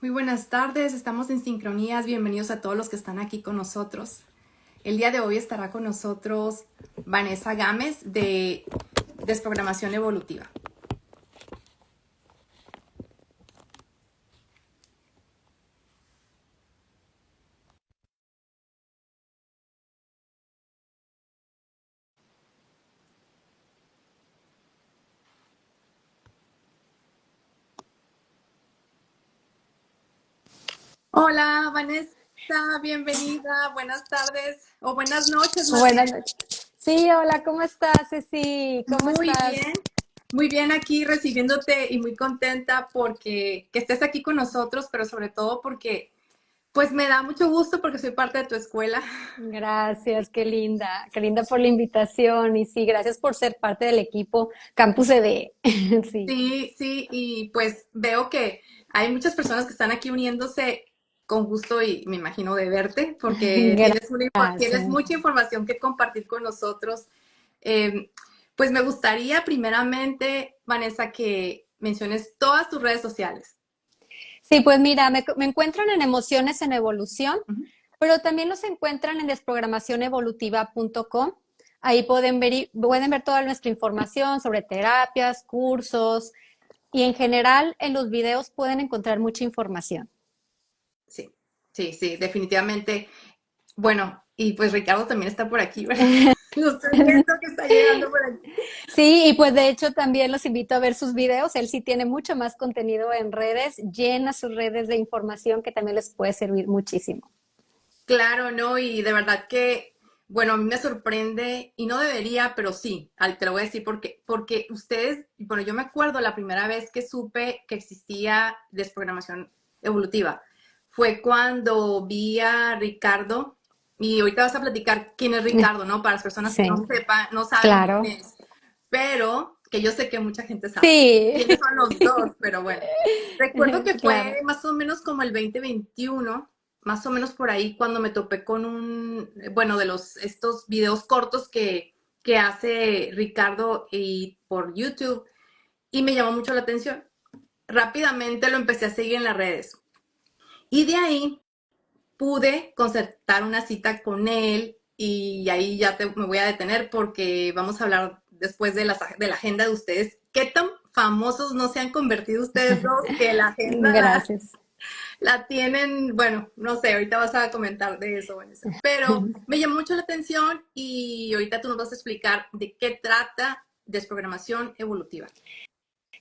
Muy buenas tardes, estamos en Sincronías, bienvenidos a todos los que están aquí con nosotros. El día de hoy estará con nosotros Vanessa Gámez de Desprogramación Evolutiva. Hola Vanessa, bienvenida, buenas tardes o buenas noches más bien. Buenas noches. Sí, hola, ¿cómo estás, Ceci? ¿Cómo Muy estás? bien, muy bien aquí recibiéndote y muy contenta porque que estés aquí con nosotros, pero sobre todo porque pues me da mucho gusto porque soy parte de tu escuela. Gracias, qué linda por la invitación y sí, gracias por ser parte del equipo Campus ED. Sí, Sí, sí, y pues veo que hay muchas personas que están aquí uniéndose con gusto y me imagino de verte porque tienes gracias. mucha información que compartir con nosotros. Eh, pues me gustaría primeramente, Vanessa, que menciones todas tus redes sociales. Sí, pues mira, me encuentran en Emociones en Evolución, Ujú. pero también los encuentran en desprogramacionevolutiva.com. Ahí pueden ver toda nuestra información sobre terapias, cursos y en general en los videos pueden encontrar mucha información. Sí, sí, sí, definitivamente. Bueno, y pues Ricardo también está por aquí, ¿verdad? Lo estoy viendo que está llegando por aquí. Sí, y pues de hecho también los invito a ver sus videos. Él sí tiene mucho más contenido en redes, llena sus redes de información que también les puede servir muchísimo. Claro, ¿no? Y de verdad que, bueno, a mí me sorprende, y no debería, pero sí, te lo voy a decir porque ustedes, bueno, yo me acuerdo la primera vez que supe que existía desprogramación evolutiva, fue cuando vi a Ricardo, y ahorita vas a platicar quién es Ricardo, ¿no? Para las personas que no Sí, sepan, no saben quién claro. es, pero que yo sé que mucha gente sabe Sí, quiénes son los dos, pero bueno. Recuerdo que fue claro. más o menos como el 2021, más o menos por ahí, cuando me topé con bueno, de estos videos cortos que hace Ricardo y por YouTube, y me llamó mucho la atención. Rápidamente lo empecé a seguir en las redes. Y de ahí pude concertar una cita con él y ahí ya me voy a detener porque vamos a hablar después de la agenda de ustedes. ¿Qué tan famosos no se han convertido ustedes dos que la agenda Gracias. la tienen, bueno, no sé, ahorita vas a comentar de eso, Vanessa. Pero me llamó mucho la atención y ahorita tú nos vas a explicar de qué trata desprogramación evolutiva.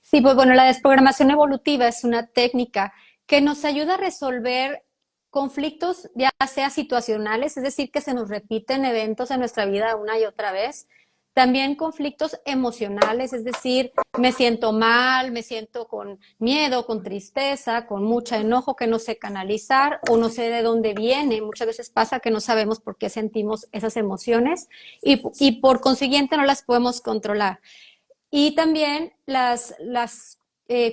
Sí, pues bueno, la desprogramación evolutiva es una técnica que nos ayuda a resolver conflictos, ya sea situacionales, es decir, que se nos repiten eventos en nuestra vida una y otra vez. También conflictos emocionales, es decir, me siento mal, me siento con miedo, con tristeza, con mucho enojo que no sé canalizar o no sé de dónde viene. Muchas veces pasa que no sabemos por qué sentimos esas emociones y por consiguiente no las podemos controlar. Y también las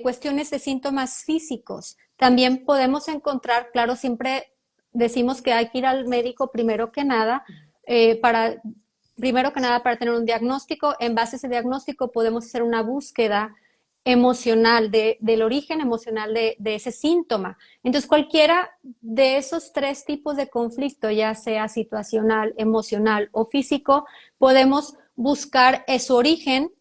cuestiones de síntomas físicos. También podemos encontrar, claro, siempre decimos que hay que ir al médico para, primero que nada para tener un diagnóstico. En base a ese diagnóstico podemos hacer una búsqueda emocional, del origen emocional de ese síntoma. Entonces, cualquiera de esos tres tipos de conflicto, ya sea situacional, emocional o físico, podemos buscar su origen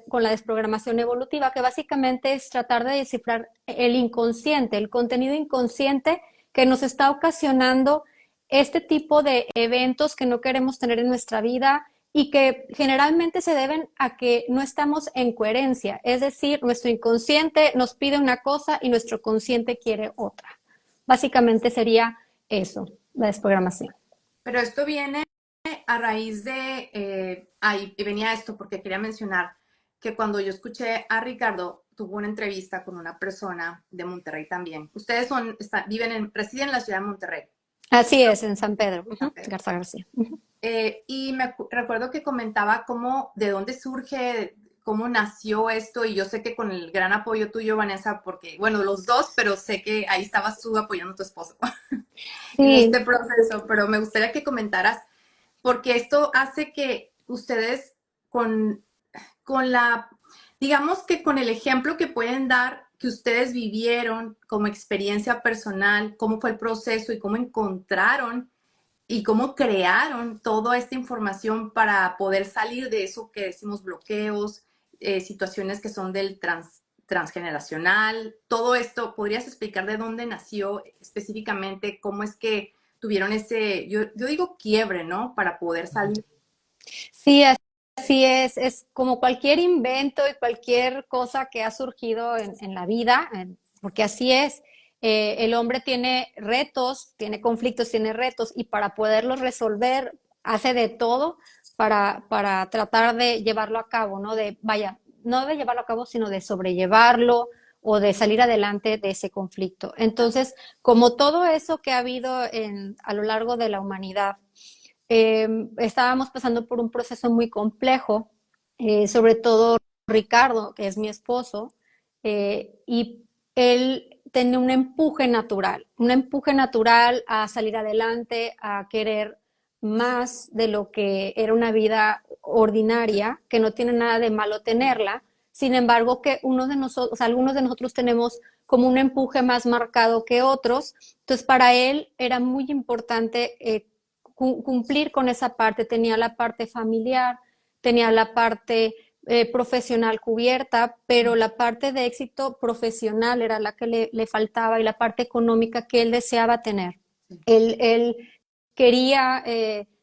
con la desprogramación evolutiva, que básicamente es tratar de descifrar el inconsciente, el contenido inconsciente que nos está ocasionando este tipo de eventos que no queremos tener en nuestra vida y que generalmente se deben a que no estamos en coherencia, es decir, nuestro inconsciente nos pide una cosa y nuestro consciente quiere otra. Básicamente sería eso, la desprogramación. Pero esto viene a raíz de, ahí venía esto porque quería mencionar que cuando yo escuché a Ricardo, tuvo una entrevista con una persona de Monterrey también. Ustedes residen en la ciudad de Monterrey, Así es, en San Pedro, San Pedro. Garza García. Y recuerdo que comentaba cómo, de dónde surge, cómo nació esto, y yo sé que con el gran apoyo tuyo, Vanessa, porque, bueno, los dos, pero sé que ahí estabas tú apoyando a tu esposo en este Sí, proceso, pero me gustaría que comentaras, porque esto hace que ustedes con, con la, digamos que con el ejemplo que pueden dar, que ustedes vivieron como experiencia personal, cómo fue el proceso y cómo encontraron y cómo crearon toda esta información para poder salir de eso que decimos bloqueos, situaciones que son del transgeneracional, todo esto. ¿Podrías explicar de dónde nació específicamente, cómo es que tuvieron ese, yo digo quiebre, ¿no? Para poder salir. Sí, así es como cualquier invento y cualquier cosa que ha surgido en la vida, porque así es. El hombre tiene retos, tiene conflictos, tiene retos, y para poderlos resolver hace de todo para tratar de llevarlo a cabo, ¿no? Vaya, no de llevarlo a cabo, sino de sobrellevarlo o de salir adelante de ese conflicto. Entonces, como todo eso que ha habido a lo largo de la humanidad, estábamos pasando por un proceso muy complejo, sobre todo Ricardo, que es mi esposo, y él tenía un empuje natural a salir adelante, a querer más de lo que era una vida ordinaria, que no tiene nada de malo tenerla. Sin embargo, que uno de nosotros, o sea, algunos de nosotros tenemos como un empuje más marcado que otros. Entonces, para él era muy importante cumplir con esa parte. Tenía la parte familiar, tenía la parte profesional cubierta, pero la parte de éxito profesional era la que le faltaba, y la parte económica que él deseaba tener. Él quería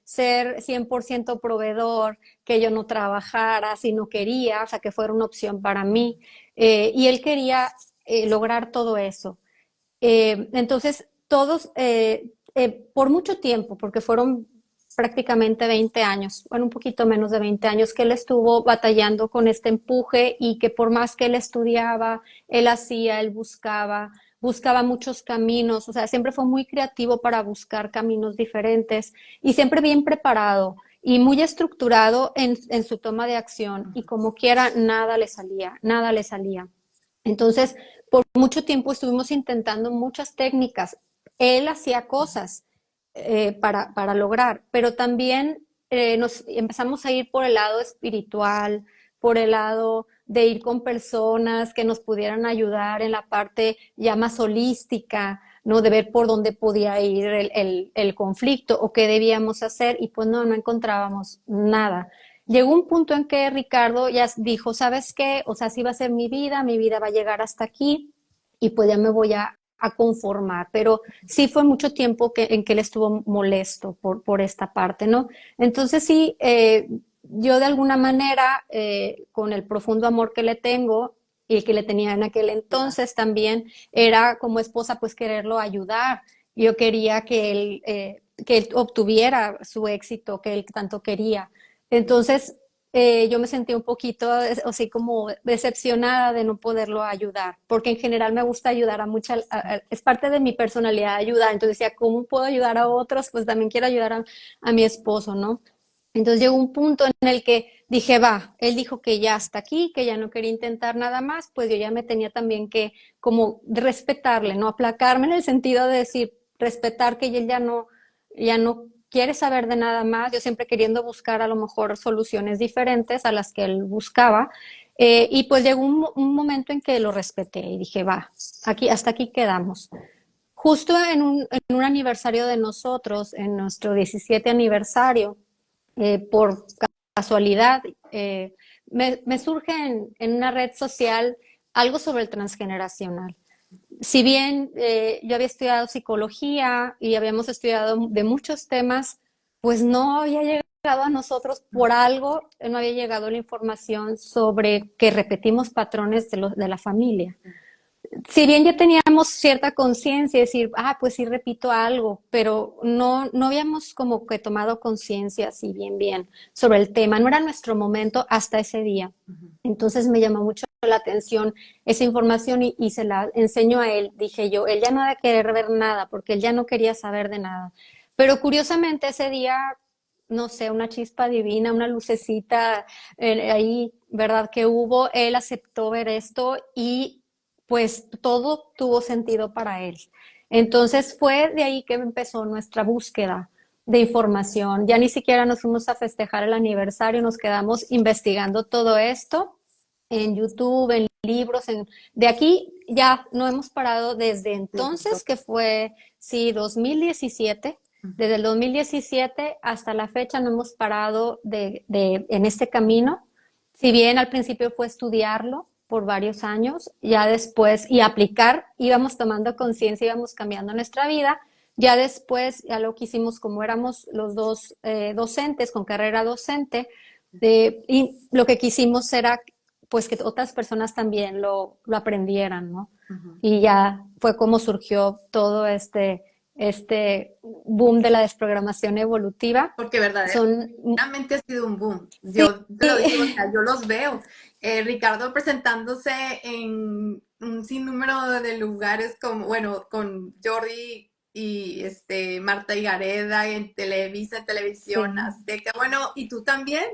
ser 100% proveedor, que yo no trabajara si no quería, o sea, que fuera una opción para mí. Y él quería lograr todo eso. Entonces, todos, por mucho tiempo, porque fueron prácticamente 20 años, bueno, un poquito menos de 20 años, que él estuvo batallando con este empuje, y que por más que él estudiaba, él hacía, él buscaba muchos caminos, o sea, siempre fue muy creativo para buscar caminos diferentes, y siempre bien preparado y muy estructurado en su toma de acción, y como quiera, nada le salía, nada le salía. Entonces, por mucho tiempo estuvimos intentando muchas técnicas. Él hacía cosas para lograr, pero también nos empezamos a ir por el lado espiritual, por el lado de ir con personas que nos pudieran ayudar en la parte ya más holística, ¿no? De ver por dónde podía ir el conflicto o qué debíamos hacer, y pues no encontrábamos nada. Llegó un punto en que Ricardo ya dijo, ¿sabes qué? O sea, sí va a ser mi vida va a llegar hasta aquí, y pues ya me voy a conformar. Pero sí fue mucho tiempo en que él estuvo molesto por esta parte, ¿no? Entonces sí, yo de alguna manera, con el profundo amor que le tengo y que le tenía en aquel entonces, también era como esposa pues quererlo ayudar. Yo quería que él obtuviera su éxito que él tanto quería. Entonces, yo me sentí un poquito así como decepcionada de no poderlo ayudar, porque en general me gusta ayudar a muchas, es parte de mi personalidad ayudar. Entonces decía, ¿cómo puedo ayudar a otros? Pues también quiero ayudar a mi esposo, ¿no? Entonces llegó un punto en el que dije, va, él dijo que ya hasta aquí, que ya no quería intentar nada más, pues yo ya me tenía también que como respetarle, ¿no? Aplacarme en el sentido de decir, respetar que él ya no quiere saber de nada más, yo siempre queriendo buscar a lo mejor soluciones diferentes a las que él buscaba. Y pues llegó un momento en que lo respeté y dije, va, aquí, hasta aquí quedamos. Justo en un aniversario de nosotros, en nuestro 17 aniversario, por casualidad, me surge en una red social algo sobre el transgeneracional. Si bien yo había estudiado psicología y habíamos estudiado de muchos temas, pues no había llegado a nosotros por algo, no había llegado la información sobre que repetimos patrones de la familia. Si bien ya teníamos cierta conciencia, decir, pues sí repito algo, pero no habíamos como que tomado conciencia así bien sobre el tema. No era nuestro momento hasta ese día. Entonces me llamó mucho la atención esa información, y se la enseñó a él. Dije yo, él ya no ha de querer ver nada, porque él ya no quería saber de nada. Pero curiosamente ese día, no sé, una chispa divina, una lucecita ahí, ¿verdad? Que hubo, él aceptó ver esto, y pues todo tuvo sentido para él. Entonces fue de ahí que empezó nuestra búsqueda de información. Ya ni siquiera nos fuimos a festejar el aniversario, nos quedamos investigando todo esto en YouTube, en libros. De aquí ya no hemos parado desde entonces, que fue, sí, 2017. Desde el 2017 hasta la fecha no hemos parado en este camino. Si bien al principio fue estudiarlo por varios años, ya después, y aplicar, íbamos tomando conciencia, íbamos cambiando nuestra vida. Ya después, ya lo que hicimos, como éramos los dos docentes con carrera docente, y lo que quisimos era pues que otras personas también lo aprendieran, ¿no? Ujú. Y ya fue como surgió todo este boom de la desprogramación evolutiva. Porque Son, verdaderamente ha sido un boom. sí, Yo te lo digo, o sea, yo los veo. Ricardo presentándose en un sinnúmero de lugares como, bueno, con Jordi y Marta Higareda en Televisa, en Televisión sí, Azteca, bueno, y tú también.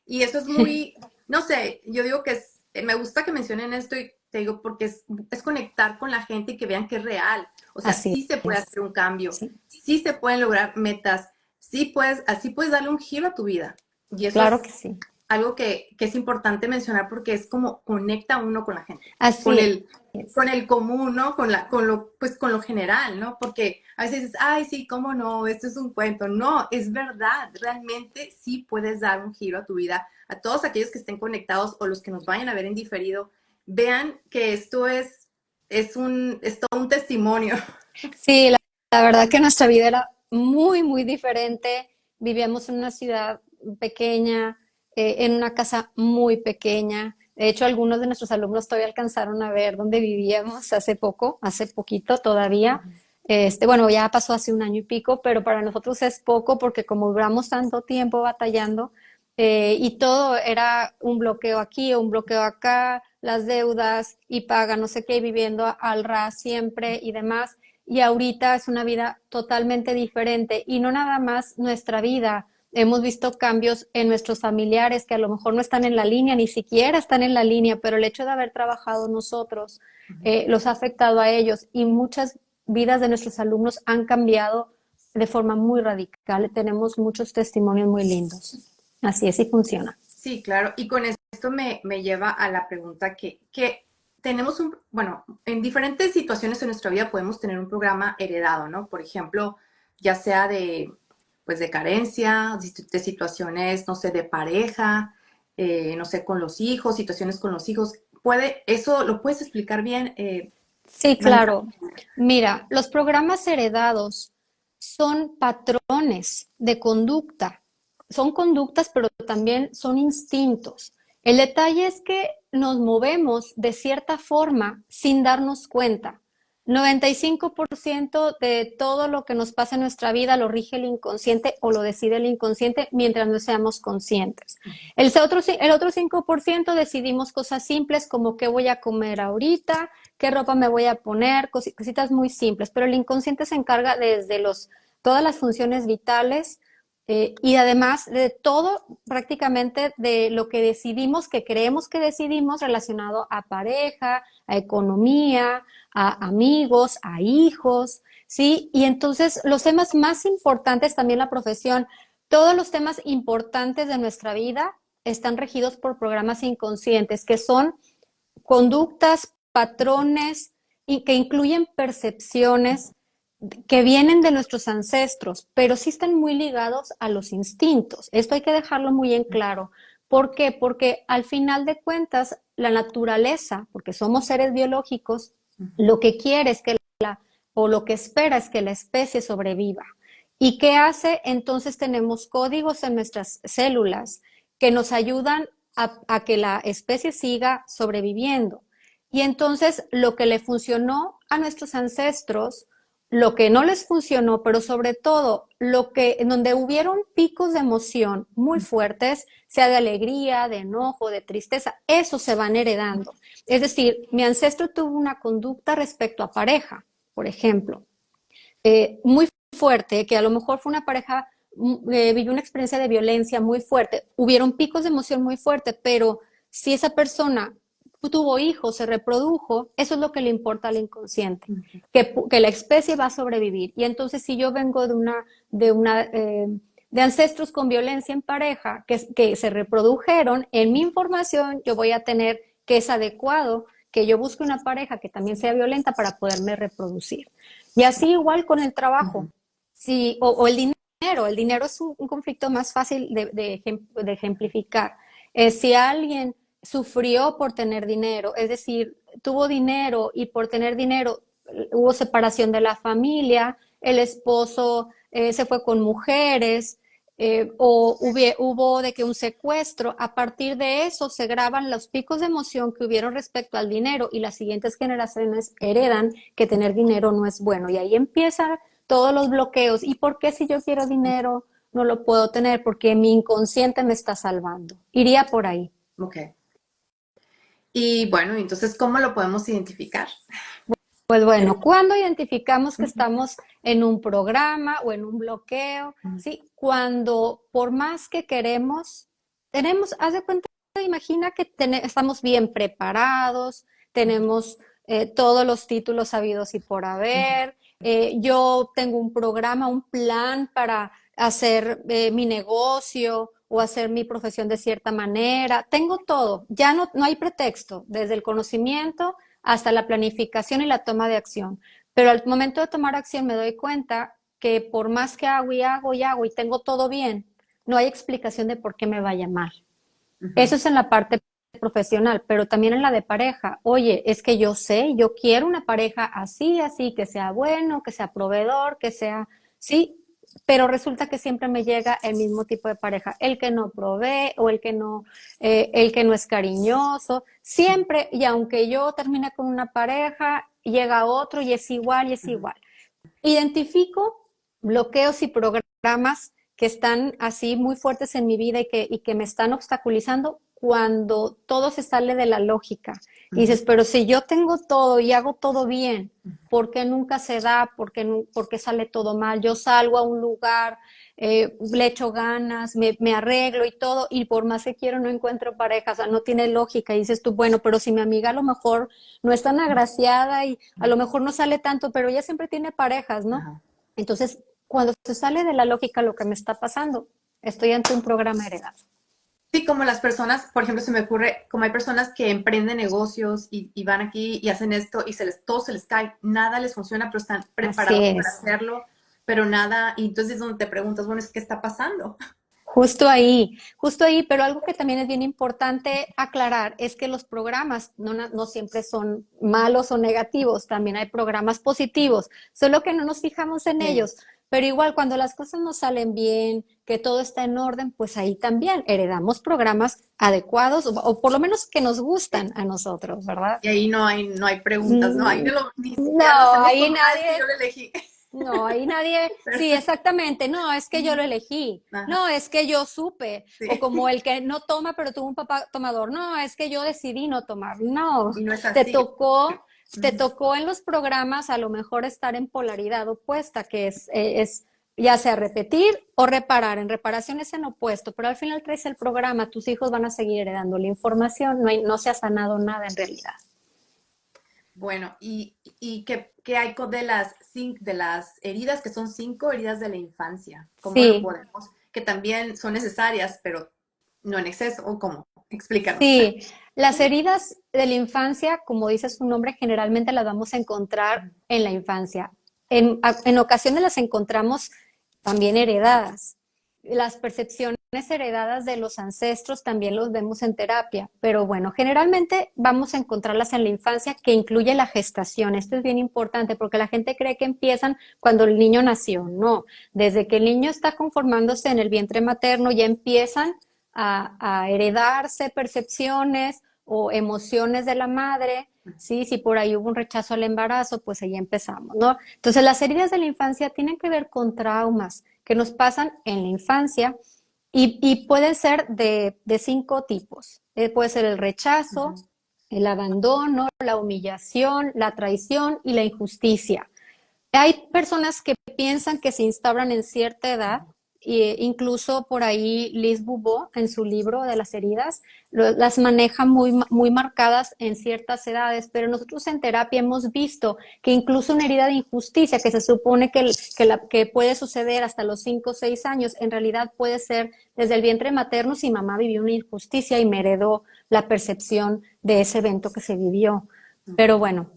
Y eso es muy, no sé, yo digo que me gusta que mencionen esto y te digo porque es conectar con la gente y que vean que es real. O sea, así sí se puede es, hacer un cambio, sí, sí se pueden lograr metas, sí puedes, así puedes darle un giro a tu vida. Y eso claro es que sí. algo que es importante mencionar porque es como conecta uno con la gente, con Así el, es. con el común, ¿no? Pues con lo general, ¿no? Porque a veces dices, ay, sí, cómo no, esto es un cuento. No, es verdad, realmente sí puedes dar un giro a tu vida. A todos aquellos que estén conectados o los que nos vayan a ver en diferido, vean que esto es todo un testimonio. Sí, la verdad que nuestra vida era muy, muy diferente. Vivíamos en una ciudad pequeña, en una casa muy pequeña. De hecho, algunos de nuestros alumnos todavía alcanzaron a ver dónde vivíamos hace poquito todavía. Bueno, ya pasó hace un año y pico, pero para nosotros es poco porque como duramos tanto tiempo batallando, y todo era un bloqueo aquí o un bloqueo acá, las deudas y paga no sé qué, viviendo al ras siempre y demás. Y ahorita es una vida totalmente diferente y no nada más nuestra vida. Hemos visto cambios en nuestros familiares que a lo mejor no están en la línea, ni siquiera están en la línea, pero el hecho de haber trabajado nosotros los ha afectado a ellos y muchas vidas de nuestros alumnos han cambiado de forma muy radical. Tenemos muchos testimonios muy lindos. Así es y funciona. Sí, claro. Y con esto me lleva a la pregunta que tenemos bueno, en diferentes situaciones en nuestra vida podemos tener un programa heredado, ¿no? Por ejemplo, ya sea pues de carencia, de situaciones, no sé, de pareja, no sé, con los hijos, situaciones con los hijos. ¿Eso lo puedes explicar bien, Sí, Vanessa? claro. Mira, los programas heredados son patrones de conducta. Son conductas, pero también son instintos. El detalle es que nos movemos de cierta forma sin darnos cuenta. 95% de todo lo que nos pasa en nuestra vida lo rige el inconsciente o lo decide el inconsciente mientras no seamos conscientes. El otro 5% decidimos cosas simples como qué voy a comer ahorita, qué ropa me voy a poner, cositas muy simples, pero el inconsciente se encarga desde todas las funciones vitales, y además de todo prácticamente de lo que decidimos, que creemos que decidimos relacionado a pareja, a economía, a amigos, a hijos, ¿sí? Y entonces los temas más importantes, también la profesión, todos los temas importantes de nuestra vida están regidos por programas inconscientes, que son conductas, patrones y que incluyen percepciones que vienen de nuestros ancestros, pero sí están muy ligados a los instintos. Esto hay que dejarlo muy en claro. ¿Por qué? Porque al final de cuentas, la naturaleza, porque somos seres biológicos, lo que quiere es que o lo que espera es que la especie sobreviva. ¿Y qué hace? Entonces tenemos códigos en nuestras células que nos ayudan a que la especie siga sobreviviendo. Y entonces lo que le funcionó a nuestros ancestros, lo que no les funcionó, pero sobre todo en donde hubieron picos de emoción muy fuertes, sea de alegría, de enojo, de tristeza, eso se van heredando. Es decir, mi ancestro tuvo una conducta respecto a pareja, por ejemplo, muy fuerte, que a lo mejor fue una pareja, vivió una experiencia de violencia muy fuerte, hubieron picos de emoción muy fuerte, pero si esa persona tuvo hijos, se reprodujo, eso es lo que le importa al inconsciente, que la especie va a sobrevivir. Y entonces si yo vengo de ancestros con violencia en pareja que se reprodujeron, en mi información yo voy a tener que es adecuado que yo busque una pareja que también sea violenta para poderme reproducir. Y así igual con el trabajo. Ujú. Sí, o el dinero. El dinero es un conflicto más fácil de ejemplificar. Si alguien sufrió por tener dinero, es decir, tuvo dinero y por tener dinero hubo separación de la familia, el esposo se fue con mujeres, hubo de que un secuestro, a partir de eso se graban los picos de emoción que hubieron respecto al dinero y las siguientes generaciones heredan que tener dinero no es bueno. Y ahí empiezan todos los bloqueos. ¿Y por qué si yo quiero dinero no lo puedo tener? Porque mi inconsciente me está salvando. Iría por ahí. Ok. Y bueno, entonces, ¿cómo lo podemos identificar? Pues El- bueno, cuando identificamos que Ujú, estamos en un programa o en un bloqueo, ujú, ¿sí? Cuando por más que queremos, haz de cuenta, imagina que estamos bien preparados, tenemos todos los títulos habidos y por ujú, haber, yo tengo un programa, un plan para hacer mi negocio o hacer mi profesión de cierta manera, tengo todo, ya no hay pretexto, desde el conocimiento hasta la planificación y la toma de acción. Pero al momento de tomar acción me doy cuenta que por más que hago y hago y hago y tengo todo bien, no hay explicación de por qué me vaya mal. ujú, Eso es en la parte profesional, pero también en la de pareja. Oye, es que yo sé, yo quiero una pareja así, así, que sea bueno, que sea proveedor, que sea, sí, pero resulta que siempre me llega el mismo tipo de pareja, el que no provee o el que no es cariñoso, siempre, y aunque yo termine con una pareja, llega otro y es igual y es ujú. igual. Identifico bloqueos y programas que están así muy fuertes en mi vida y que me están obstaculizando cuando todo se sale de la lógica. Y Ujú, dices, pero si yo tengo todo y hago todo bien, ¿por qué nunca se da? ¿Por qué sale todo mal? Yo salgo a un lugar, le echo ganas, me arreglo y todo, y por más que quiero no encuentro pareja, o sea, no tiene lógica. Y dices tú, bueno, pero si mi amiga a lo mejor no es tan agraciada y a lo mejor no sale tanto, pero ella siempre tiene parejas, ¿no? ajá. Entonces, cuando se sale de la lógica lo que me está pasando, estoy ante un programa heredado. Sí, como las personas, por ejemplo, se me ocurre, como hay personas que emprenden negocios y van aquí y hacen esto y todo se les cae, nada les funciona, pero están Así preparados para es. hacerlo, pero nada, y entonces es donde te preguntas, bueno, ¿qué está pasando? Justo ahí, pero algo que también es bien importante aclarar es que los programas no siempre son malos o negativos, también hay programas positivos, solo que no nos fijamos en Sí. ellos. Pero igual, cuando las cosas nos salen bien, que todo está en orden, pues ahí también heredamos programas adecuados o por lo menos que nos Sí. gustan a nosotros, ¿verdad? Y ahí no hay preguntas, ¿no? Ahí Mm, ni siquiera lo No, hacemos ahí como, es que yo nadie, lo elegí. no, ahí nadie, sí, exactamente, no, es que yo lo elegí, Ajá, no, es que yo supe, o sí. como el que no toma pero tuvo un papá tomador, no, es que yo decidí no tomar, no, Y no es te así. tocó, te Ujú. tocó en los programas a lo mejor estar en polaridad opuesta, que es ya sea repetir o reparar, en reparación es en opuesto, pero al final traes el programa, tus hijos van a seguir heredando la información, no se ha sanado nada en realidad. Bueno, ¿y qué hay de las heridas, que son 5 heridas de la infancia? ¿Cómo lo Sí, podemos? Que también son necesarias, pero no en exceso, ¿o cómo? Explícanos. sí, las heridas de la infancia, como dice su nombre, generalmente las vamos a encontrar en la infancia. En ocasiones las encontramos también heredadas. Las percepciones heredadas de los ancestros también los vemos en terapia, pero bueno, generalmente vamos a encontrarlas en la infancia, que incluye la gestación. Esto es bien importante porque la gente cree que empiezan cuando el niño nació. No, desde que el niño está conformándose en el vientre materno ya empiezan a heredarse percepciones o emociones de la madre, ¿sí? Si por ahí hubo un rechazo al embarazo, pues ahí empezamos, ¿no? Entonces, las heridas de la infancia tienen que ver con traumas que nos pasan en la infancia y pueden ser de 5 tipos. Puede ser el rechazo, Ujú. el abandono, la humillación, la traición y la injusticia. Hay personas que piensan que se instauran en cierta edad, e incluso por ahí Liz Bourbeau en su libro de las heridas las maneja muy marcadas en ciertas edades, pero nosotros en terapia hemos visto que incluso una herida de injusticia que se supone que puede suceder hasta los 5 o 6 años, en realidad puede ser desde el vientre materno si mamá vivió una injusticia y me heredó la percepción de ese evento que se vivió. Pero bueno,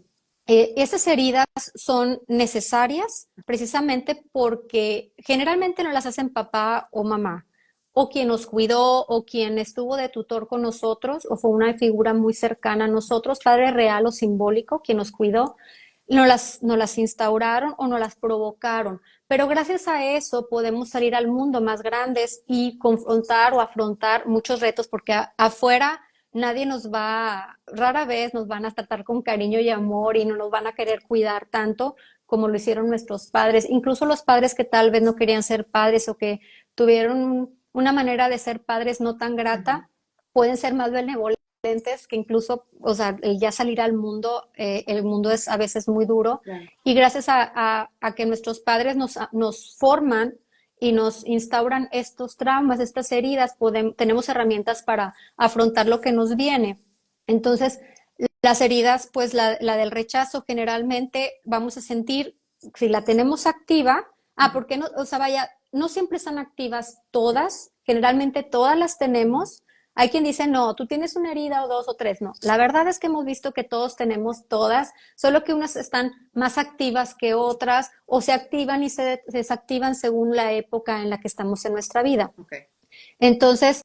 esas heridas son necesarias precisamente porque generalmente no las hacen papá o mamá, o quien nos cuidó, o quien estuvo de tutor con nosotros, o fue una figura muy cercana a nosotros, padre real o simbólico, quien nos cuidó, no las instauraron o no las provocaron. Pero gracias a eso podemos salir al mundo más grandes y confrontar o afrontar muchos retos, porque afuera nadie nos va, rara vez nos van a tratar con cariño y amor y no nos van a querer cuidar tanto como lo hicieron nuestros padres, incluso los padres que tal vez no querían ser padres o que tuvieron una manera de ser padres no tan grata, pueden ser más benevolentes que incluso, o sea, ya salir al mundo, el mundo es a veces muy duro Claro. y gracias a que nuestros padres nos forman y nos instauran estos traumas, estas heridas, tenemos herramientas para afrontar lo que nos viene. Entonces, las heridas, pues la del rechazo generalmente vamos a sentir, si la tenemos activa, ¿por qué no? O sea, vaya, no siempre están activas todas, generalmente todas las tenemos. Hay quien dice, no, tú tienes una herida o dos o tres, no. La verdad es que hemos visto que todos tenemos todas, solo que unas están más activas que otras o se activan y se desactivan según la época en la que estamos en nuestra vida. Okay. Entonces,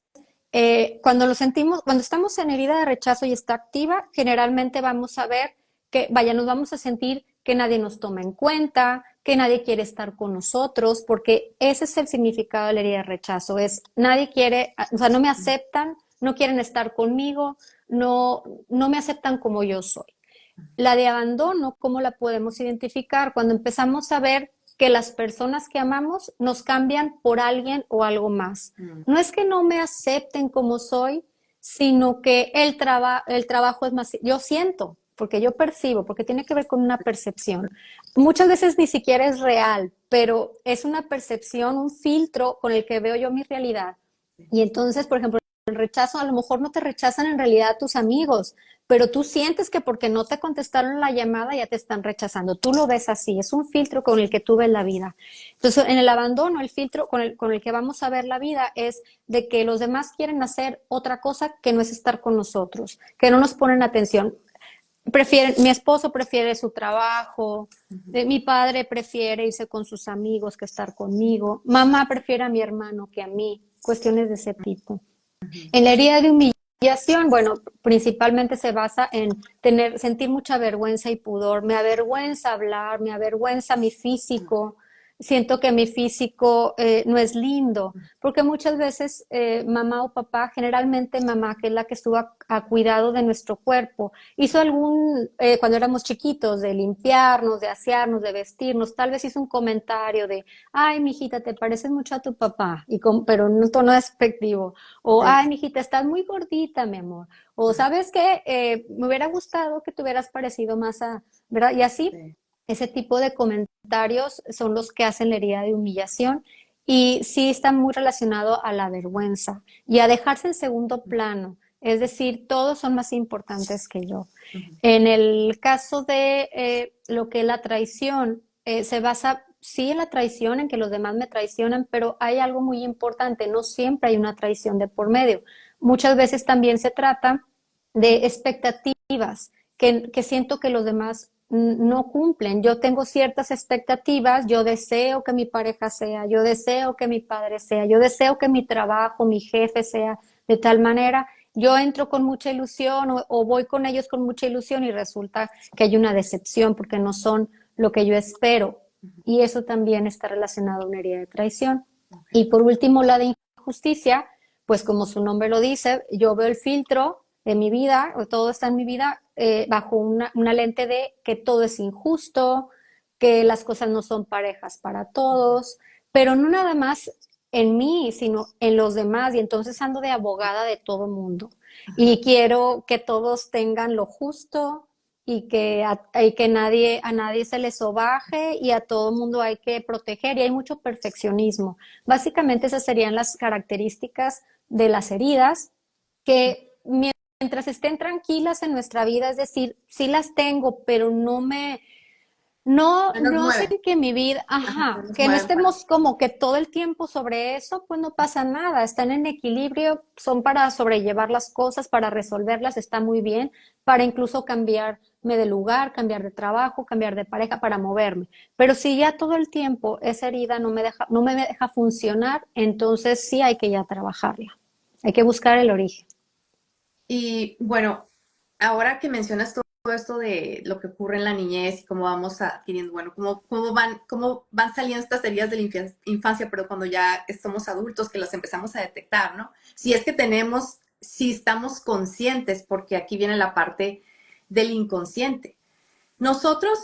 cuando lo sentimos, cuando estamos en herida de rechazo y está activa, generalmente vamos a ver que, vaya, nos vamos a sentir que nadie nos toma en cuenta, que nadie quiere estar con nosotros, porque ese es el significado de la herida de rechazo, es nadie quiere, o sea, no me aceptan, no quieren estar conmigo, no me aceptan como yo soy. La de abandono, ¿cómo la podemos identificar? Cuando empezamos a ver que las personas que amamos nos cambian por alguien o algo más. No es que no me acepten como soy, sino que el trabajo es más, yo siento, porque yo percibo, porque tiene que ver con una percepción. Muchas veces ni siquiera es real, pero es una percepción, un filtro con el que veo yo mi realidad. Y entonces, por ejemplo, el rechazo, a lo mejor no te rechazan en realidad tus amigos, pero tú sientes que porque no te contestaron la llamada ya te están rechazando. Tú lo ves así, es un filtro con el que tú ves la vida. Entonces, en el abandono, el filtro con el que vamos a ver la vida es de que los demás quieren hacer otra cosa que no es estar con nosotros, que no nos ponen atención. Mi esposo prefiere su trabajo, mi padre prefiere irse con sus amigos que estar conmigo, mamá prefiere a mi hermano que a mí, cuestiones de ese tipo. En la herida de humillación, bueno, principalmente se basa en sentir mucha vergüenza y pudor. Me avergüenza hablar, me avergüenza mi físico, siento que mi físico no es lindo, porque muchas veces mamá o papá, generalmente mamá, que es la que estuvo a cuidado de nuestro cuerpo, hizo cuando éramos chiquitos, de limpiarnos, de asearnos, de vestirnos, tal vez hizo un comentario de, ay, mijita, te pareces mucho a tu papá, pero en un tono despectivo. O, Sí. ay, mijita, estás muy gordita, mi amor. O, ¿sabes qué? Me hubiera gustado que te hubieras parecido más a, ¿verdad? Y así, Sí. ese tipo de comentarios son los que hacen la herida de humillación y sí está muy relacionado a la vergüenza y a dejarse en segundo plano. Es decir, todos son más importantes que yo. En el caso de lo que es la traición, se basa sí en la traición, en que los demás me traicionan, pero hay algo muy importante, no siempre hay una traición de por medio. Muchas veces también se trata de expectativas que siento que los demás no cumplen. Yo tengo ciertas expectativas, yo deseo que mi pareja sea, yo deseo que mi padre sea, yo deseo que mi trabajo, mi jefe sea de tal manera. Yo entro con mucha ilusión o voy con ellos con mucha ilusión y resulta que hay una decepción porque no son lo que yo espero. Y eso también está relacionado a una herida de traición. Y por último, la de injusticia, pues como su nombre lo dice, yo veo el filtro de mi vida, o todo está en mi vida, bajo una lente de que todo es injusto, que las cosas no son parejas para todos, pero no nada más en mí, sino en los demás. Y entonces ando de abogada de todo mundo. Y quiero que todos tengan lo justo y que a nadie se les sobaje y a todo mundo hay que proteger. Y hay mucho perfeccionismo. Básicamente esas serían las características de las heridas que mientras estén tranquilas en nuestra vida, es decir, sí las tengo, pero No nos no hacen mueve. que mi vida, Ajá, no ajá, nos que no mueve para. estemos como que todo el tiempo sobre eso, pues no pasa nada, están en equilibrio, son para sobrellevar las cosas, para resolverlas, está muy bien, para incluso cambiar de lugar, cambiar de trabajo, cambiar de pareja para moverme. Pero si ya todo el tiempo esa herida no me deja funcionar, entonces sí hay que ya trabajarla. Hay que buscar el origen. Y bueno, ahora que mencionas todo esto de lo que ocurre en la niñez y cómo vamos adquiriendo, bueno, cómo van saliendo estas heridas de la infancia, pero cuando ya somos adultos, que las empezamos a detectar, ¿no? Si es que tenemos, si estamos conscientes, porque aquí viene la parte del inconsciente. Nosotros,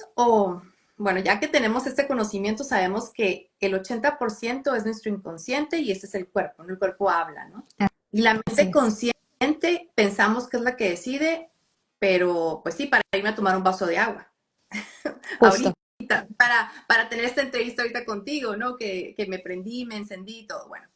bueno, ya que tenemos este conocimiento, sabemos que el 80% es nuestro inconsciente y ese es el cuerpo, ¿no? El cuerpo habla, ¿no? Y la Así mente es. consciente pensamos que es la que decide, pero pues sí, para irme a tomar un vaso de agua. Justo. Ahorita, para tener esta entrevista ahorita contigo, ¿no? Que me prendí, me encendí y todo, bueno.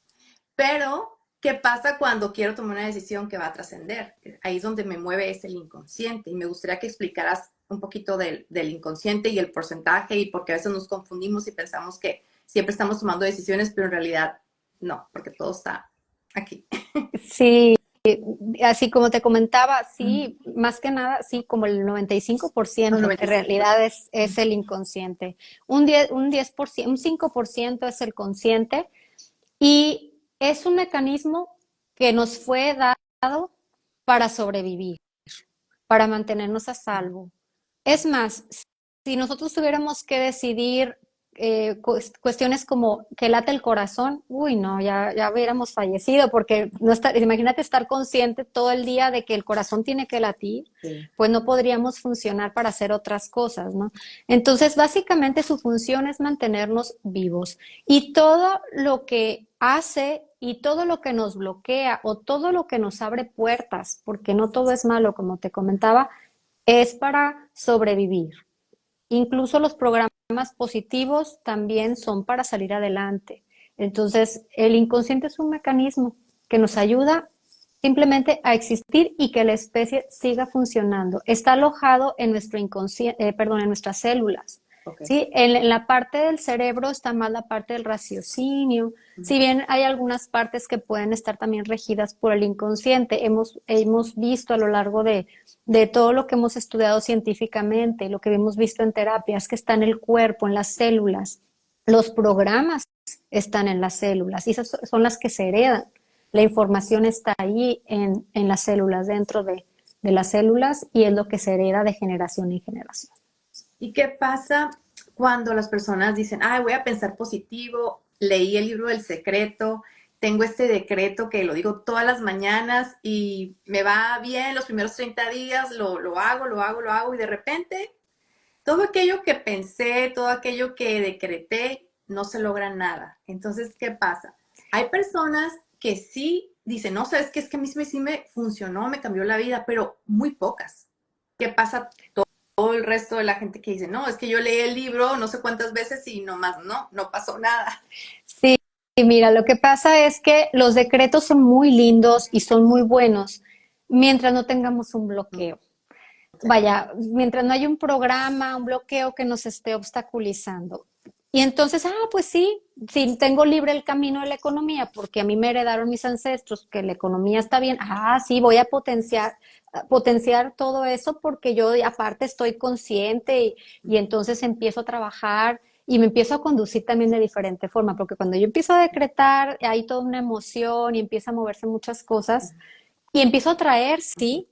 Pero, ¿qué pasa cuando quiero tomar una decisión que va a trascender? Ahí es donde me mueve es el inconsciente. Y me gustaría que explicaras un poquito del inconsciente y el porcentaje, y porque a veces nos confundimos y pensamos que siempre estamos tomando decisiones, pero en realidad no, porque todo está aquí. Sí, así como te comentaba, sí, más que nada, sí, como el 95% El en 95. realidad es el inconsciente. Un 10%, un 5% es el consciente y es un mecanismo que nos fue dado para sobrevivir, para mantenernos a salvo. Es más, si nosotros tuviéramos que decidir cuestiones como que late el corazón, uy, no, ya hubiéramos fallecido, porque no imagínate estar consciente todo el día de que el corazón tiene que latir, Sí. pues no podríamos funcionar para hacer otras cosas, ¿no? Entonces, básicamente su función es mantenernos vivos y todo lo que hace y todo lo que nos bloquea o todo lo que nos abre puertas, porque no todo es malo, como te comentaba, es para sobrevivir. Incluso los programas positivos también son para salir adelante. Entonces, el inconsciente es un mecanismo que nos ayuda simplemente a existir y que la especie siga funcionando. Está alojado en nuestro inconsciente, perdón, en nuestras células. Ok. ¿Sí? En la parte del cerebro está más la parte del raciocinio. Si bien hay algunas partes que pueden estar también regidas por el inconsciente, hemos visto a lo largo de todo lo que hemos estudiado científicamente, lo que hemos visto en terapias, que está en el cuerpo, en las células. Los programas están en las células y esas son las que se heredan. La información está ahí en las células, dentro de las células y es lo que se hereda de generación en generación. ¿Y qué pasa cuando las personas dicen, ay, voy a pensar positivo, leí el libro del secreto, tengo este decreto que lo digo todas las mañanas y me va bien los primeros 30 días, lo hago y de repente todo aquello que pensé, todo aquello que decreté, no se logra nada. Entonces, ¿qué pasa? Hay personas que sí dicen, no, sabes que es que a mí sí me funcionó, me cambió la vida, pero muy pocas. ¿Qué pasa todo el resto de la gente que dice, no, es que yo leí el libro no sé cuántas veces y nomás no pasó nada? Sí, mira, lo que pasa es que los decretos son muy lindos y son muy buenos mientras no tengamos un bloqueo. Okay. Vaya, mientras no hay un programa, un bloqueo que nos esté obstaculizando. Y entonces, pues sí, sí, tengo libre el camino de la economía, porque a mí me heredaron mis ancestros que la economía está bien. Sí, voy a potenciar todo eso porque yo aparte estoy consciente y entonces empiezo a trabajar y me empiezo a conducir también de diferente forma, porque cuando yo empiezo a decretar, hay toda una emoción y empieza a moverse muchas cosas y empiezo a traer, sí,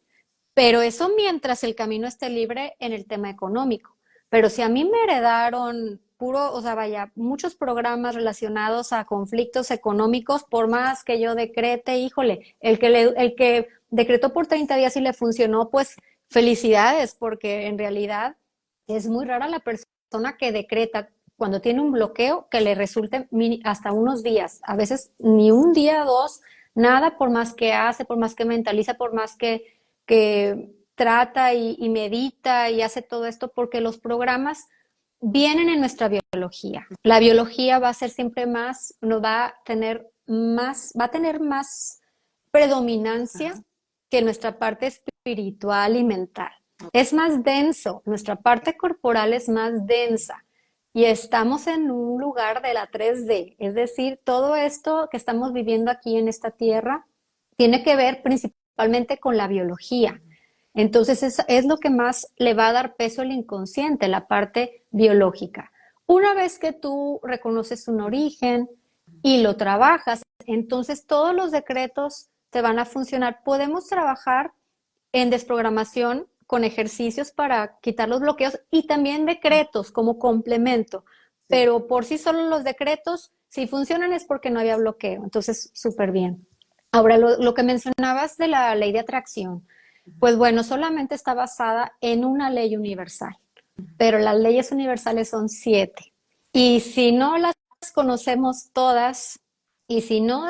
pero eso mientras el camino esté libre en el tema económico. Pero si a mí me heredaron puro, o sea, vaya, muchos programas relacionados a conflictos económicos, por más que yo decrete, híjole, el que decretó por 30 días y le funcionó, pues felicidades, porque en realidad es muy rara la persona que decreta cuando tiene un bloqueo que le resulte hasta unos días, a veces ni un día, dos, nada, por más que hace, por más que mentaliza, por más que trata y medita y hace todo esto, porque los programas vienen en nuestra biología. La biología va a ser siempre más, nos va a tener más predominancia Ajá. que nuestra parte espiritual y mental. Es más denso, nuestra parte corporal es más densa y estamos en un lugar de la 3D, es decir, todo esto que estamos viviendo aquí en esta tierra tiene que ver principalmente con la biología. Entonces es lo que más le va a dar peso al inconsciente, la parte biológica. Una vez que tú reconoces un origen y lo trabajas, entonces todos los decretos te van a funcionar. Podemos trabajar en desprogramación con ejercicios para quitar los bloqueos y también decretos como complemento. Sí. Pero por sí solo los decretos, si funcionan es porque no había bloqueo. Entonces, súper bien. Ahora, lo que mencionabas de la ley de atracción, pues bueno, solamente está basada en una ley universal, pero las leyes universales son 7. Y si no las conocemos todas y si no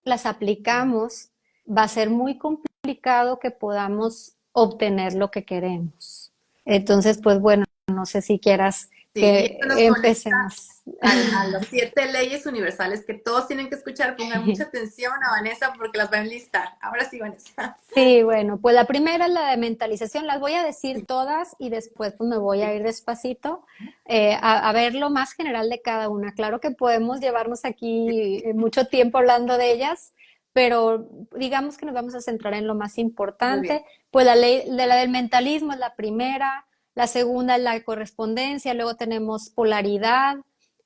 las aplicamos, va a ser muy complicado que podamos obtener lo que queremos. Entonces, pues bueno, no sé si quieras Sí, y esto nos que conecta empecemos. a las 7 leyes universales que todos tienen que escuchar. Pongan mucha atención a Vanessa porque las va a enlistar. Ahora sí, Vanessa. Sí, bueno, pues la primera es la de mentalización. Las voy a decir Sí, todas y después pues me voy a sí. ir despacito a ver lo más general de cada una. Claro que podemos llevarnos aquí mucho tiempo hablando de ellas, pero digamos que nos vamos a centrar en lo más Muy bien. importante. Pues la ley de la del mentalismo es la primera, la segunda es la correspondencia, luego tenemos polaridad,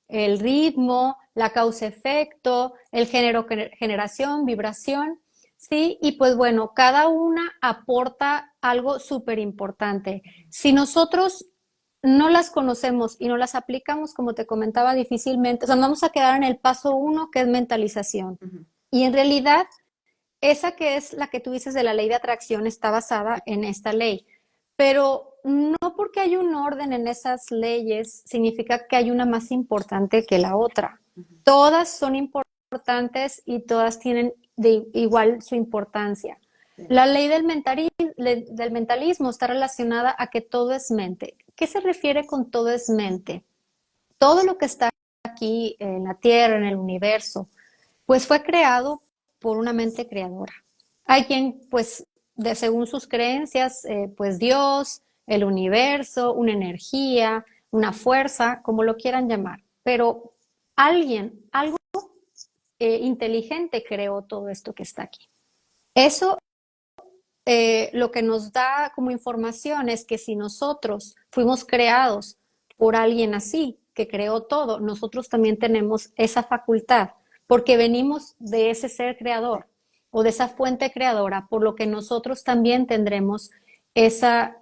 el ritmo, la causa-efecto, el género, generación, vibración. Sí, y pues bueno, cada una aporta algo súper importante. Si nosotros no las conocemos y no las aplicamos, como te comentaba, difícilmente, o sea, nos vamos a quedar en el paso 1, que es mentalización. Ujú. Y en realidad, esa que es la que tú dices de la ley de atracción está basada en esta ley. Pero no porque hay un orden en esas leyes significa que hay una más importante que la otra. Ujú. Todas son importantes y todas tienen de igual su importancia. Sí. La ley del mentalismo está relacionada a que todo es mente. ¿Qué se refiere con todo es mente? Todo lo que está aquí en la Tierra, en el universo, pues fue creado por una mente creadora. Hay quien, pues, según sus creencias, pues Dios, el universo, una energía, una fuerza, como lo quieran llamar, pero algo inteligente creó todo esto que está aquí. Eso lo que nos da como información es que si nosotros fuimos creados por alguien así, que creó todo, nosotros también tenemos esa facultad, porque venimos de ese ser creador o de esa fuente creadora, por lo que nosotros también tendremos esa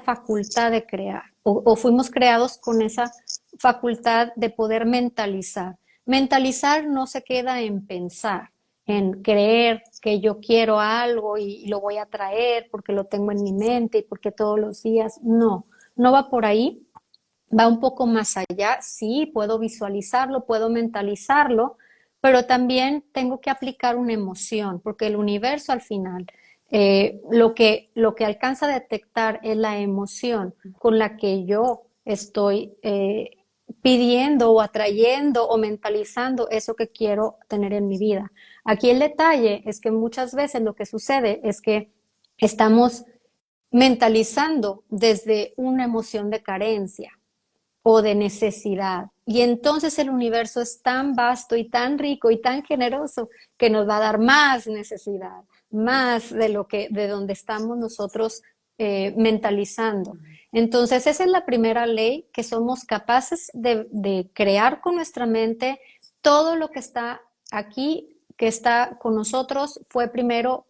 facultad de crear, o fuimos creados con esa facultad de poder mentalizar. Mentalizar no se queda en pensar, en creer que yo quiero algo y lo voy a traer porque lo tengo en mi mente y porque todos los días, no, no va por ahí, va un poco más allá, sí, puedo visualizarlo, puedo mentalizarlo, pero también tengo que aplicar una emoción, porque el universo al final lo que alcanza a detectar es la emoción con la que yo estoy pidiendo o atrayendo o mentalizando eso que quiero tener en mi vida. Aquí el detalle es que muchas veces lo que sucede es que estamos mentalizando desde una emoción de carencia o de necesidad. Y entonces el universo es tan vasto y tan rico y tan generoso que nos va a dar más necesidad, más de lo que, de donde estamos nosotros mentalizando. Entonces esa es la primera ley, que somos capaces de crear con nuestra mente todo lo que está aquí, que está con nosotros, fue primero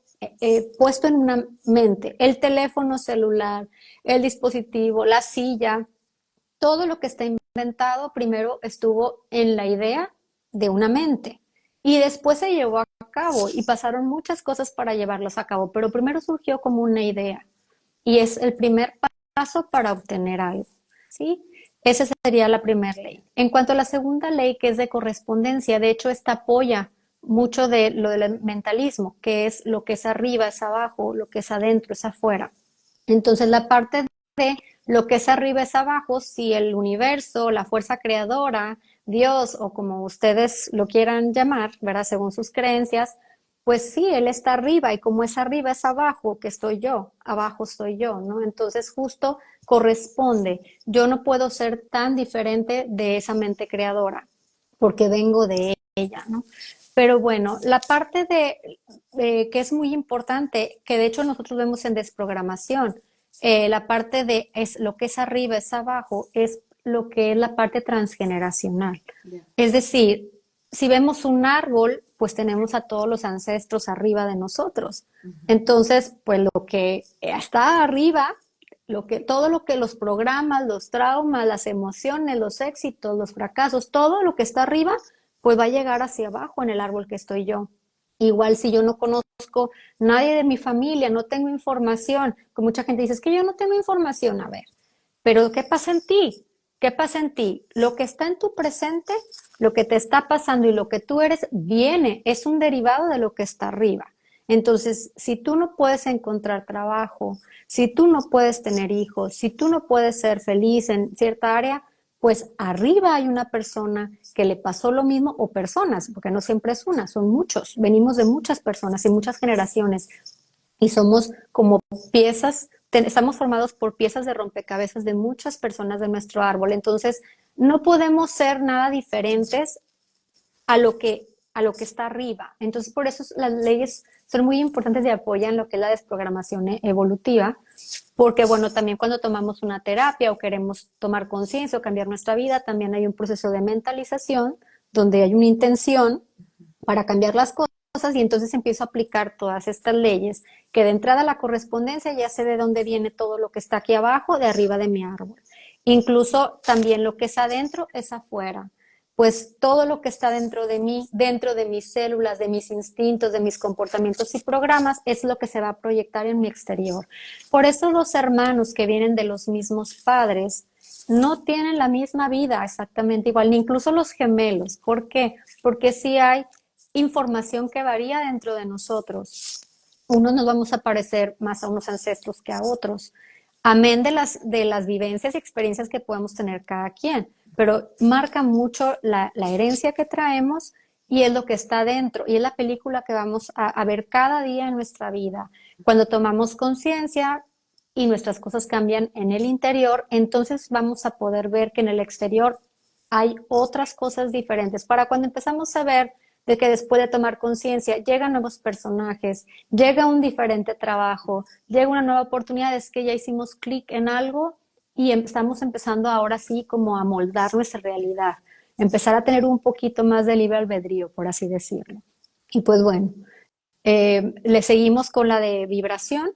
puesto en una mente, el teléfono celular, el dispositivo, la silla, todo lo que está inventado primero estuvo en la idea de una mente y después se llevó a cabo y pasaron muchas cosas para llevarlos a cabo, pero primero surgió como una idea y es el primer paso para obtener algo, ¿sí? Esa sería la primera ley. En cuanto a la segunda ley, que es de correspondencia, de hecho, esta apoya mucho de lo del mentalismo, que es lo que es arriba, es abajo, lo que es adentro, es afuera. Entonces, la parte de lo que es arriba es abajo, si el universo, la fuerza creadora, Dios o como ustedes lo quieran llamar, ¿verdad? Según sus creencias, pues sí, Él está arriba y como es arriba es abajo, que estoy yo, abajo estoy yo, ¿no? Entonces justo corresponde. Yo no puedo ser tan diferente de esa mente creadora porque vengo de ella, ¿no? Pero bueno, la parte que es muy importante, que de hecho nosotros vemos en desprogramación, la parte de es lo que es arriba, es abajo, es lo que es la parte transgeneracional. Ya. Es decir, si vemos un árbol, pues tenemos a todos los ancestros arriba de nosotros. Ujú. Entonces, pues lo que está arriba, todo lo que los programas, los traumas, las emociones, los éxitos, los fracasos, todo lo que está arriba, pues va a llegar hacia abajo en el árbol que estoy yo. Igual si yo no conozco nadie de mi familia, no tengo información, que mucha gente dice, es que yo no tengo información, a ver, pero ¿qué pasa en ti? ¿Qué pasa en ti? Lo que está en tu presente, lo que te está pasando y lo que tú eres, viene, es un derivado de lo que está arriba. Entonces, si tú no puedes encontrar trabajo, si tú no puedes tener hijos, si tú no puedes ser feliz en cierta área, pues arriba hay una persona que le pasó lo mismo o personas, porque no siempre es una, son muchos, venimos de muchas personas y muchas generaciones y somos como piezas, estamos formados por piezas de rompecabezas de muchas personas de nuestro árbol. Entonces, no podemos ser nada diferentes a lo que está arriba. Entonces, por eso las leyes son muy importantes y apoyan lo que es la desprogramación evolutiva, porque bueno, también cuando tomamos una terapia o queremos tomar conciencia o cambiar nuestra vida, también hay un proceso de mentalización donde hay una intención para cambiar las cosas y entonces empiezo a aplicar todas estas leyes que de entrada la correspondencia ya sé de dónde viene todo lo que está aquí abajo, de arriba de mi árbol. Incluso también lo que es adentro es afuera. Pues todo lo que está dentro de mí, dentro de mis células, de mis instintos, de mis comportamientos y programas, es lo que se va a proyectar en mi exterior. Por eso los hermanos que vienen de los mismos padres no tienen la misma vida exactamente igual, ni incluso los gemelos. ¿Por qué? Porque sí hay información que varía dentro de nosotros. Unos nos vamos a parecer más a unos ancestros que a otros, amén de las vivencias y experiencias que podemos tener cada quien, pero marca mucho la herencia que traemos y es lo que está dentro y es la película que vamos a ver cada día en nuestra vida. Cuando tomamos conciencia y nuestras cosas cambian en el interior, entonces vamos a poder ver que en el exterior hay otras cosas diferentes. Para cuando empezamos a ver de que después de tomar conciencia llegan nuevos personajes, llega un diferente trabajo, llega una nueva oportunidad, es que ya hicimos clic en algo y estamos empezando ahora sí como a moldar nuestra realidad, empezar a tener un poquito más de libre albedrío, por así decirlo. Y pues bueno, le seguimos con la de vibración.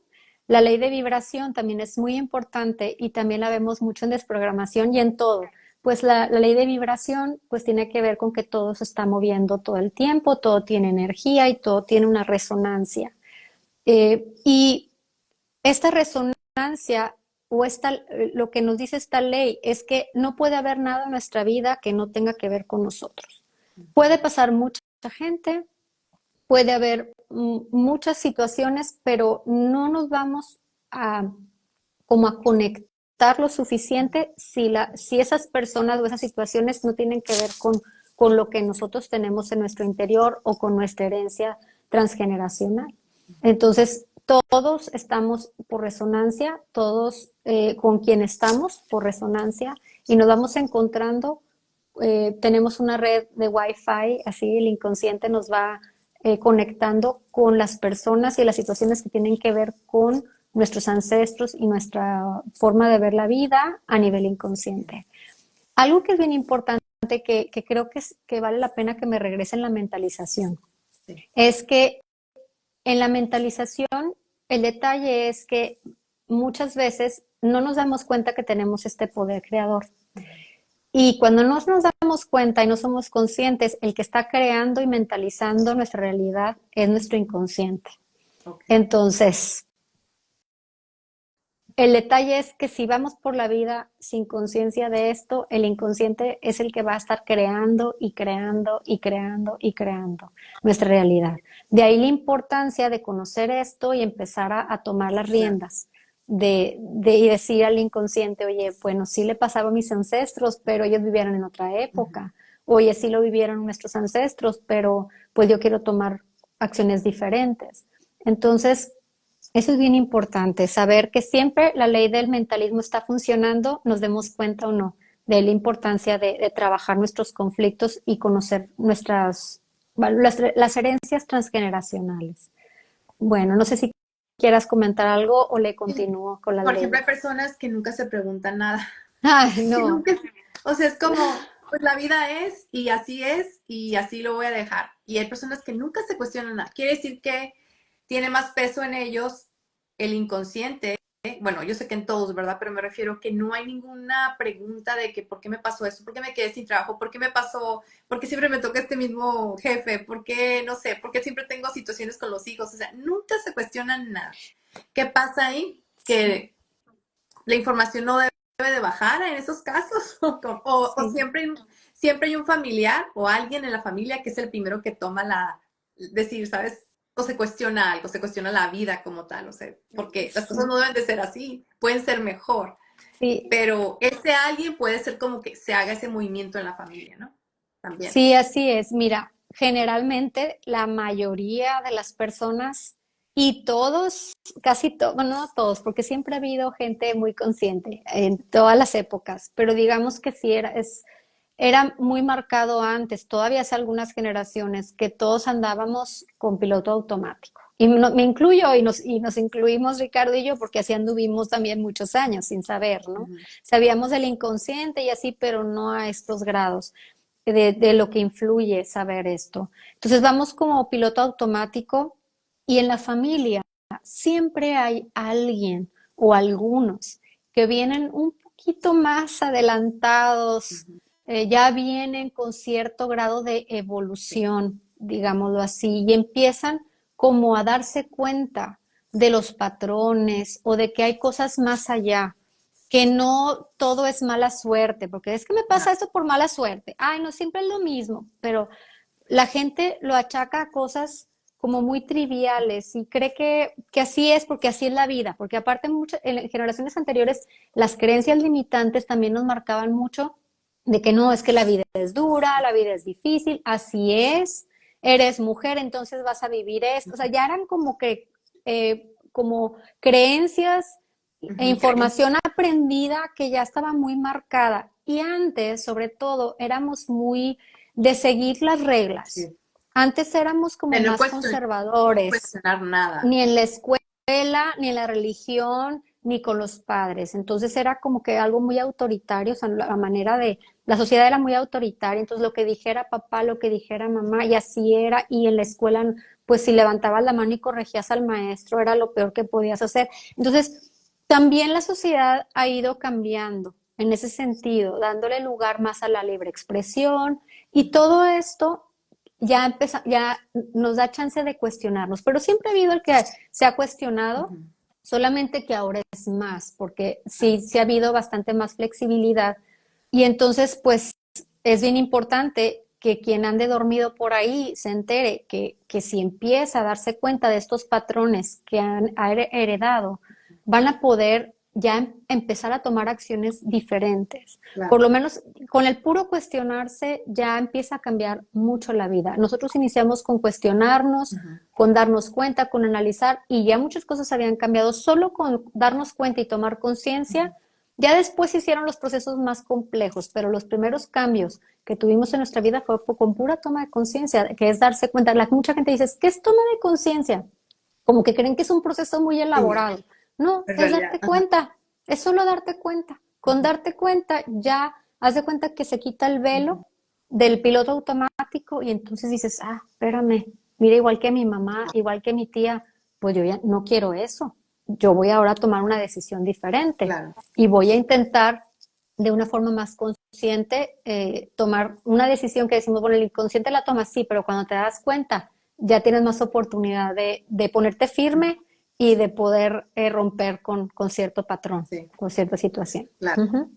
La ley de vibración también es muy importante y también la vemos mucho en desprogramación y en todo. Pues la ley de vibración pues tiene que ver con que todo se está moviendo todo el tiempo, todo tiene energía y todo tiene una resonancia. Y esta resonancia o lo que nos dice esta ley es que no puede haber nada en nuestra vida que no tenga que ver con nosotros. Puede pasar mucha gente, puede haber muchas situaciones, pero no nos vamos a como a conectar lo suficiente si esas personas o esas situaciones no tienen que ver con lo que nosotros tenemos en nuestro interior o con nuestra herencia transgeneracional. Entonces, todos estamos por resonancia, todos con quien estamos por resonancia y nos vamos encontrando. Tenemos una red de Wi-Fi, así el inconsciente nos va conectando con las personas y las situaciones que tienen que ver con nuestros ancestros y nuestra forma de ver la vida a nivel inconsciente. Algo que es bien importante, que creo que vale la pena que me regrese en la mentalización, Sí. es que en la mentalización el detalle es que muchas veces no nos damos cuenta que tenemos este poder creador. Y cuando no nos damos cuenta y no somos conscientes, el que está creando y mentalizando nuestra realidad es nuestro inconsciente. Okay. Entonces, el detalle es que si vamos por la vida sin conciencia de esto, el inconsciente es el que va a estar creando y creando y creando y creando nuestra realidad. De ahí la importancia de conocer esto y empezar a tomar las riendas y decir al inconsciente, oye, bueno, sí le pasaba a mis ancestros, pero ellos vivieron en otra época. Oye, sí lo vivieron nuestros ancestros, pero pues yo quiero tomar acciones diferentes. Entonces, eso es bien importante, saber que siempre la ley del mentalismo está funcionando, nos demos cuenta o no, de la importancia de trabajar nuestros conflictos y conocer las herencias transgeneracionales. Bueno, no sé si quieras comentar algo o le continúo con las Por ejemplo, hay leyes. personas que nunca se preguntan nada. Ay, Que no, nunca, o sea, es como, pues la vida es y así lo voy a dejar. Y hay personas que nunca se cuestionan nada. Quiere decir que tiene más peso en ellos el inconsciente. Bueno, yo sé que en todos, ¿verdad? Pero me refiero que no hay ninguna pregunta de que por qué me pasó esto, por qué me quedé sin trabajo, por qué me pasó, por qué siempre me toca este mismo jefe, por qué, no sé, por qué siempre tengo situaciones con los hijos. O sea, nunca se cuestionan nada. ¿Qué pasa ahí? Que la información no debe de bajar en esos casos o sí. siempre hay un familiar o alguien en la familia que es el primero que toma decir, ¿sabes? O se cuestiona algo, se cuestiona la vida como tal, o sea, porque las cosas Sí, no deben de ser así, pueden ser mejor, sí, pero ese alguien puede ser como que se haga ese movimiento en la familia, ¿no? También. sí, así es. Mira, generalmente la mayoría de las personas y todos, casi todos, bueno, no todos, porque siempre ha habido gente muy consciente en todas las épocas, pero digamos que sí era muy marcado antes, todavía hace algunas generaciones, que todos andábamos con piloto automático. Y me incluyo y nos incluimos Ricardo y yo porque así anduvimos también muchos años sin saber, ¿no? Ujú. Sabíamos del inconsciente y así, pero no a estos grados de lo que influye saber esto. Entonces vamos como piloto automático y en la familia siempre hay alguien o algunos que vienen un poquito más adelantados, Ujú. ya vienen con cierto grado de evolución, digámoslo así, y empiezan como a darse cuenta de los patrones o de que hay cosas más allá, que no todo es mala suerte, porque es que me pasa esto por mala suerte. Ay, no, siempre es lo mismo, pero la gente lo achaca a cosas como muy triviales y cree que así es porque así es la vida, porque aparte en generaciones anteriores las creencias limitantes también nos marcaban mucho de que no, es que la vida es dura, la vida es difícil, así es, eres mujer, entonces vas a vivir esto, o sea, ya eran como creencias e Ujú. información aprendida que ya estaba muy marcada. Y antes, sobre todo, éramos muy de seguir las reglas. Sí. Antes éramos como De no más conservadores, cuestionar nada. ni en la escuela, ni en la religión, ni con los padres. Entonces era como que algo muy autoritario, o sea, la manera de, la sociedad era muy autoritaria, entonces lo que dijera papá, lo que dijera mamá, y así era, y en la escuela, pues si levantabas la mano y corregías al maestro, era lo peor que podías hacer. Entonces, también la sociedad ha ido cambiando en ese sentido, dándole lugar más a la libre expresión, y todo esto ya nos da chance de cuestionarnos, pero siempre ha habido el que se ha cuestionado, Ujú. solamente que ahora es más, porque sí ha habido bastante más flexibilidad y entonces pues es bien importante que quien ande dormido por ahí se entere que si empieza a darse cuenta de estos patrones que ha heredado, van a poder ya empezar a tomar acciones diferentes. Por Claro. lo menos con el puro cuestionarse ya empieza a cambiar mucho la vida. Nosotros iniciamos con cuestionarnos, Ujú. con darnos cuenta, con analizar y ya muchas cosas habían cambiado solo con darnos cuenta y tomar conciencia. Ya después se hicieron los procesos más complejos, pero los primeros cambios que tuvimos en nuestra vida fue con pura toma de conciencia, que es darse cuenta. Mucha gente dice, ¿qué es toma de conciencia? Como que creen que es un proceso muy Sí, elaborado. No, en es realidad. darte Ajá. cuenta, es solo darte cuenta. Con Ujú. darte cuenta ya haz de cuenta que se quita el Ujú. velo del piloto automático y entonces dices, ah, espérame, mira, igual que mi mamá, igual que mi tía, pues yo ya no quiero eso. Yo voy ahora a tomar una decisión diferente Claro. y voy a intentar de una forma más consciente tomar una decisión que decimos, bueno, el inconsciente la toma sí, pero cuando te das cuenta ya tienes más oportunidad de ponerte firme y de poder romper con cierto patrón, Sí, con cierta situación. claro. Ujú.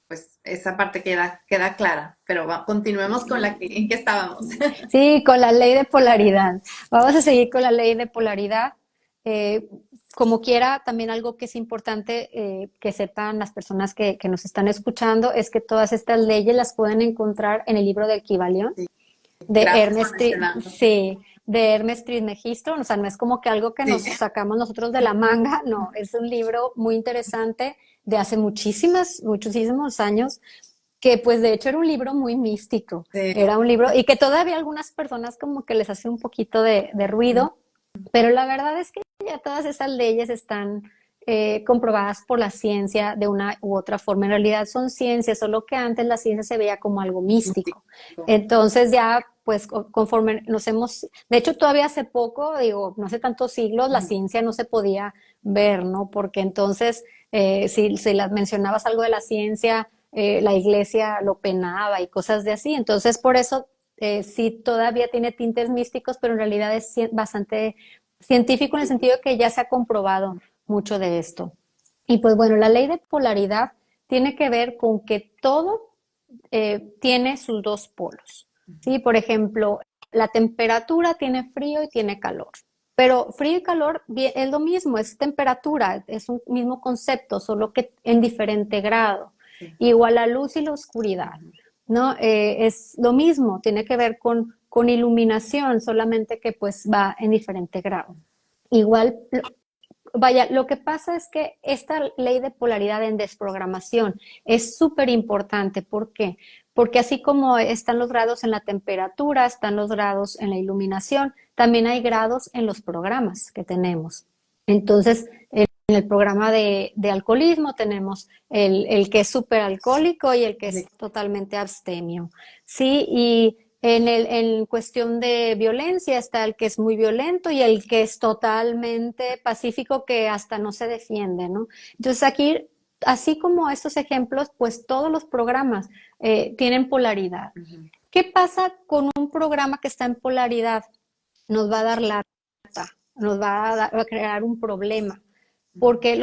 Pues esa parte queda clara, pero continuemos con en que estábamos. Sí, con la ley de polaridad. Vamos a seguir con la ley de polaridad. Eh, como quiera, también algo que es importante que sepan las personas que nos están escuchando es que todas estas leyes las pueden encontrar en el libro del Kybalión Sí, de gracias por Hermes, mencionarlo. sí, de Hermes Trismegisto. O sea, no es como que algo que Sí, nos sacamos nosotros de la manga, no, es un libro muy interesante de hace muchísimos años que pues de hecho era un libro muy místico, Sí. era un libro y que todavía algunas personas como que les hace un poquito de ruido, pero la verdad es que ya todas esas leyes están comprobadas por la ciencia de una u otra forma. En realidad son ciencias, solo que antes la ciencia se veía como algo místico. Entonces ya, pues conforme nos hemos, de hecho todavía hace poco, digo, no hace tantos siglos, la ciencia no se podía ver, ¿no? Porque entonces, si las mencionabas algo de la ciencia, la iglesia lo penaba y cosas de así. Entonces, por eso sí todavía tiene tintes místicos, pero en realidad es bastante científico en el sentido de que ya se ha comprobado mucho de esto. Y pues bueno, la ley de polaridad tiene que ver con que todo tiene sus dos polos. ¿Sí? Por ejemplo, la temperatura tiene frío y tiene calor. Pero frío y calor es lo mismo, es temperatura, es un mismo concepto, solo que en diferente grado. Igual la luz y la oscuridad, ¿no? Es lo mismo, tiene que ver con iluminación, solamente que pues va en diferente grado. Igual, vaya, lo que pasa es que esta ley de polaridad en desprogramación es súper importante. ¿Por qué? Porque así como están los grados en la temperatura, están los grados en la iluminación, también hay grados en los programas que tenemos. Entonces, en el programa de alcoholismo tenemos el que es súper alcohólico y el que es totalmente abstemio. Sí, y en cuestión de violencia está el que es muy violento y el que es totalmente pacífico, que hasta no se defiende, ¿no? Entonces aquí, así como estos ejemplos, pues todos los programas tienen polaridad. ¿Qué pasa con un programa que está en polaridad? Nos va a dar lata, nos va a crear un problema, porque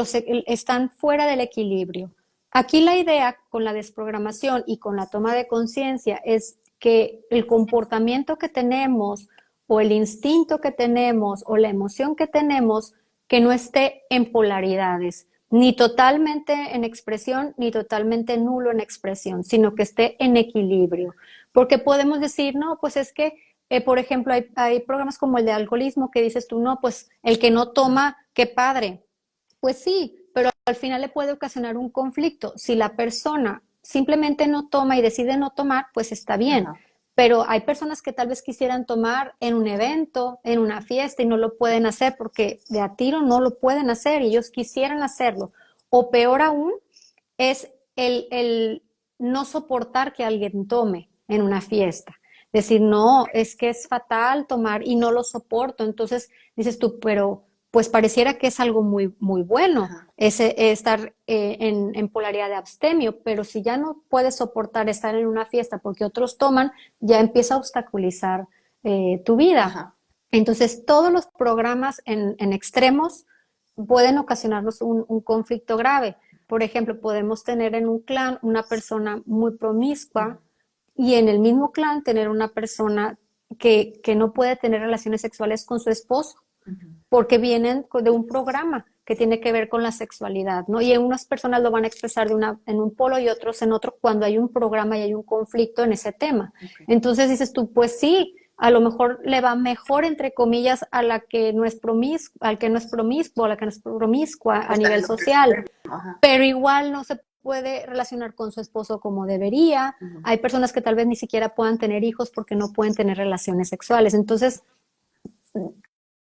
están fuera del equilibrio. Aquí la idea con la desprogramación y con la toma de conciencia es que el comportamiento que tenemos o el instinto que tenemos o la emoción que tenemos, que no esté en polaridades, ni totalmente en expresión, ni totalmente nulo en expresión, sino que esté en equilibrio. Porque podemos decir, no, pues es que, por ejemplo, hay programas como el de alcoholismo que dices tú, no, pues el que no toma, qué padre. Pues sí, pero al final le puede ocasionar un conflicto. Si la persona simplemente no toma y decide no tomar, pues está bien. Ajá. Pero hay personas que tal vez quisieran tomar en un evento, en una fiesta y no lo pueden hacer porque de a tiro no lo pueden hacer y ellos quisieran hacerlo. O peor aún, es el no soportar que alguien tome en una fiesta. Decir, no, es que es fatal tomar y no lo soporto. Entonces dices tú, pero pues pareciera que es algo muy, muy bueno estar en polaridad de abstemio, pero si ya no puedes soportar estar en una fiesta porque otros toman, ya empieza a obstaculizar tu vida. Ajá. Entonces, todos los programas en extremos pueden ocasionarnos un conflicto grave. Por ejemplo, podemos tener en un clan una persona muy promiscua y en el mismo clan tener una persona que no puede tener relaciones sexuales con su esposo porque vienen de un programa que tiene que ver con la sexualidad, ¿no? Y unas personas lo van a expresar en un polo y otros en otro cuando hay un programa y hay un conflicto en ese tema. Okay. Entonces dices tú, pues sí, a lo mejor le va mejor, entre comillas, a la que no es promiscua, al que no es promiscuo, a la que no es promiscua a nivel social, pero igual no se puede relacionar con su esposo como debería. Hay personas que tal vez ni siquiera puedan tener hijos porque no pueden tener relaciones sexuales. Entonces,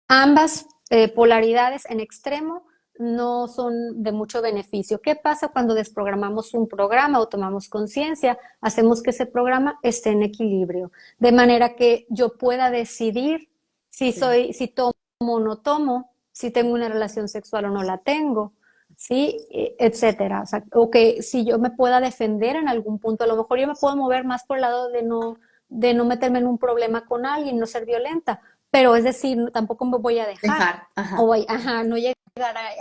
ambas polaridades en extremo no son de mucho beneficio. ¿Qué pasa cuando desprogramamos un programa o tomamos conciencia? Hacemos que ese programa esté en equilibrio, de manera que yo pueda decidir si tomo o no tomo, si tengo una relación sexual o no la tengo, ¿sí? Etcétera. O que si yo me pueda defender en algún punto, a lo mejor yo me puedo mover más por el lado de no meterme en un problema con alguien, no ser violenta, pero es decir, tampoco me voy a dejar o no llegar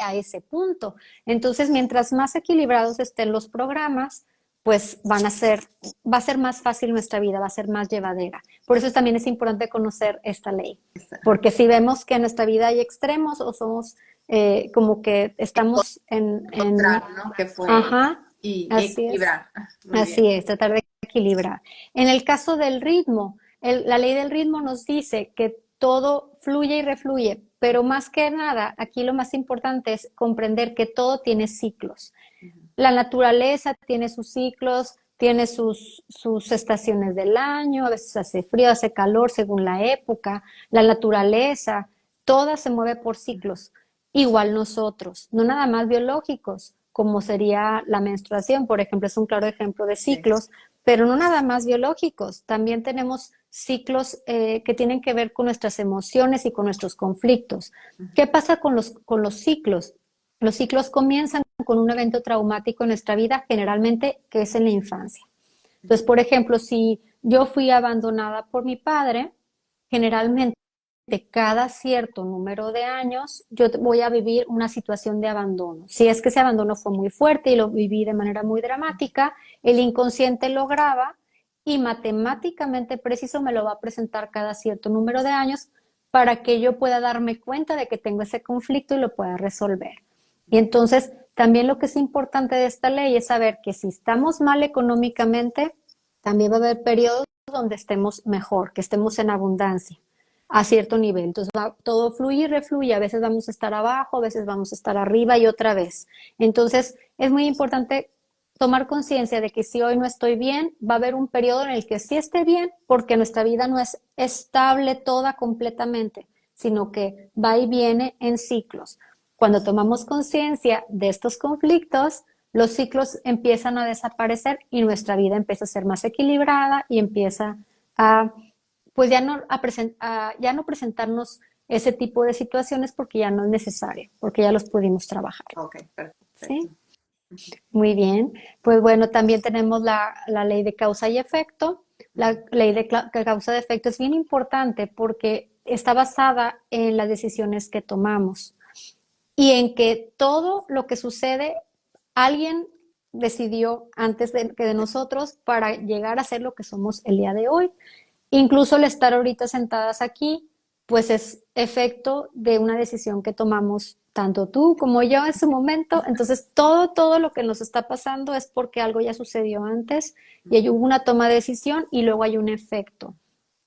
a ese punto. Entonces, mientras más equilibrados estén los programas, pues va a ser más fácil nuestra vida, va a ser más llevadera. Por eso también es importante conocer esta ley, porque si vemos que en nuestra vida hay extremos o somos como que estamos ¿no? Que fue y equilibrar. Así es, tratar de equilibrar. En el caso del ritmo, la ley del ritmo nos dice que todo fluye y refluye, pero más que nada, aquí lo más importante es comprender que todo tiene ciclos. La naturaleza tiene sus ciclos, tiene sus estaciones del año, a veces hace frío, hace calor según la época, la naturaleza, toda se mueve por ciclos. Igual nosotros, no nada más biológicos, como sería la menstruación, por ejemplo, es un claro ejemplo de Sí. ciclos, pero no nada más biológicos, también tenemos ciclos que tienen que ver con nuestras emociones y con nuestros conflictos. ¿Qué pasa con los ciclos? Los ciclos comienzan con un evento traumático en nuestra vida, generalmente que es en la infancia. Entonces, por ejemplo, si yo fui abandonada por mi padre, generalmente cada cierto número de años yo voy a vivir una situación de abandono. Si es que ese abandono fue muy fuerte y lo viví de manera muy dramática, el inconsciente lo graba y matemáticamente preciso me lo va a presentar cada cierto número de años para que yo pueda darme cuenta de que tengo ese conflicto y lo pueda resolver. Y entonces, también lo que es importante de esta ley es saber que si estamos mal económicamente, también va a haber periodos donde estemos mejor, que estemos en abundancia a cierto nivel. Entonces va todo fluye y refluye. A veces vamos a estar abajo, a veces vamos a estar arriba y otra vez. Entonces es muy importante tomar conciencia de que si hoy no estoy bien, va a haber un periodo en el que sí esté bien, porque nuestra vida no es estable toda completamente, sino que va y viene en ciclos. Cuando tomamos conciencia de estos conflictos, los ciclos empiezan a desaparecer y nuestra vida empieza a ser más equilibrada y empieza a, pues ya no presentarnos ese tipo de situaciones porque ya no es necesario, porque ya los pudimos trabajar. Ok, ¿Sí? perfecto. Ujú. Muy bien. Pues bueno, también tenemos la ley de causa y efecto. La ley de causa y efecto es bien importante porque está basada en las decisiones que tomamos y en que todo lo que sucede, alguien decidió antes que de nosotros para llegar a ser lo que somos el día de hoy. Incluso el estar ahorita sentadas aquí, pues es efecto de una decisión que tomamos tanto tú como yo en su momento. Entonces, todo lo que nos está pasando es porque algo ya sucedió antes y hay hubo una toma de decisión y luego hay un efecto.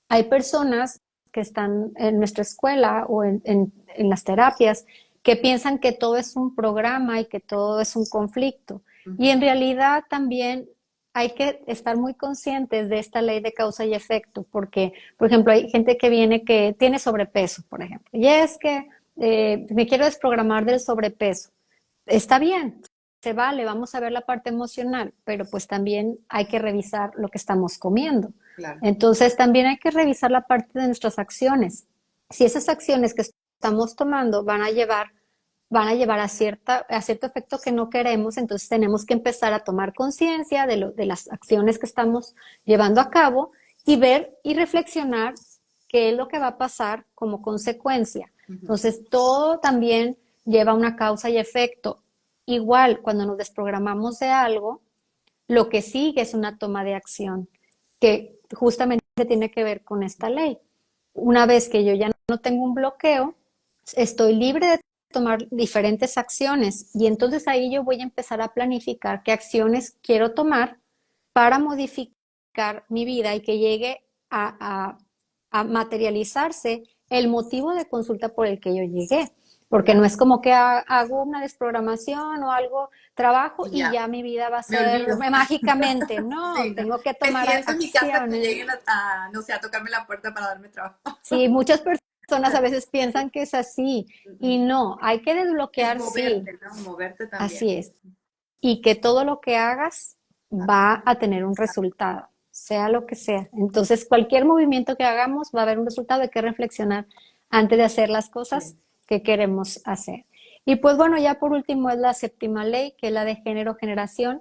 Hay personas que están en nuestra escuela o en las terapias que piensan que todo es un programa y que todo es un conflicto. Y en realidad también hay que estar muy conscientes de esta ley de causa y efecto, porque, por ejemplo, hay gente que viene que tiene sobrepeso, por ejemplo, y es que me quiero desprogramar del sobrepeso. Está bien, se vale, vamos a ver la parte emocional, pero pues también hay que revisar lo que estamos comiendo. Claro. Entonces también hay que revisar la parte de nuestras acciones. Si esas acciones que estamos tomando van a llevar a cierto efecto que no queremos, entonces tenemos que empezar a tomar conciencia de las acciones que estamos llevando a cabo y ver y reflexionar qué es lo que va a pasar como consecuencia. Entonces, todo también lleva una causa y efecto. Igual, cuando nos desprogramamos de algo, lo que sigue es una toma de acción, que justamente tiene que ver con esta ley. Una vez que yo ya no tengo un bloqueo, estoy libre de tomar diferentes acciones y entonces ahí yo voy a empezar a planificar qué acciones quiero tomar para modificar mi vida y que llegue a materializarse el motivo de consulta por el que yo llegué. Porque no es como que hago una desprogramación o algo, trabajo Y y ya, ya mi vida va a me ser olvido. mágicamente. No, Sí, no. tengo que Me tomar siento en mi casa que acciones. lleguen no sé, a tocarme la puerta para darme trabajo. Sí, muchas personas a veces piensan que es así y no, hay que Es desbloquear, sí, moverte, ¿no? Moverte también. así es. Y que todo lo que hagas va a tener un resultado, sea lo que sea. Entonces, cualquier movimiento que hagamos va a haber un resultado, hay que reflexionar antes de hacer las cosas Sí. que queremos hacer. Y pues bueno, ya por último es la séptima ley, que es la de género-generación,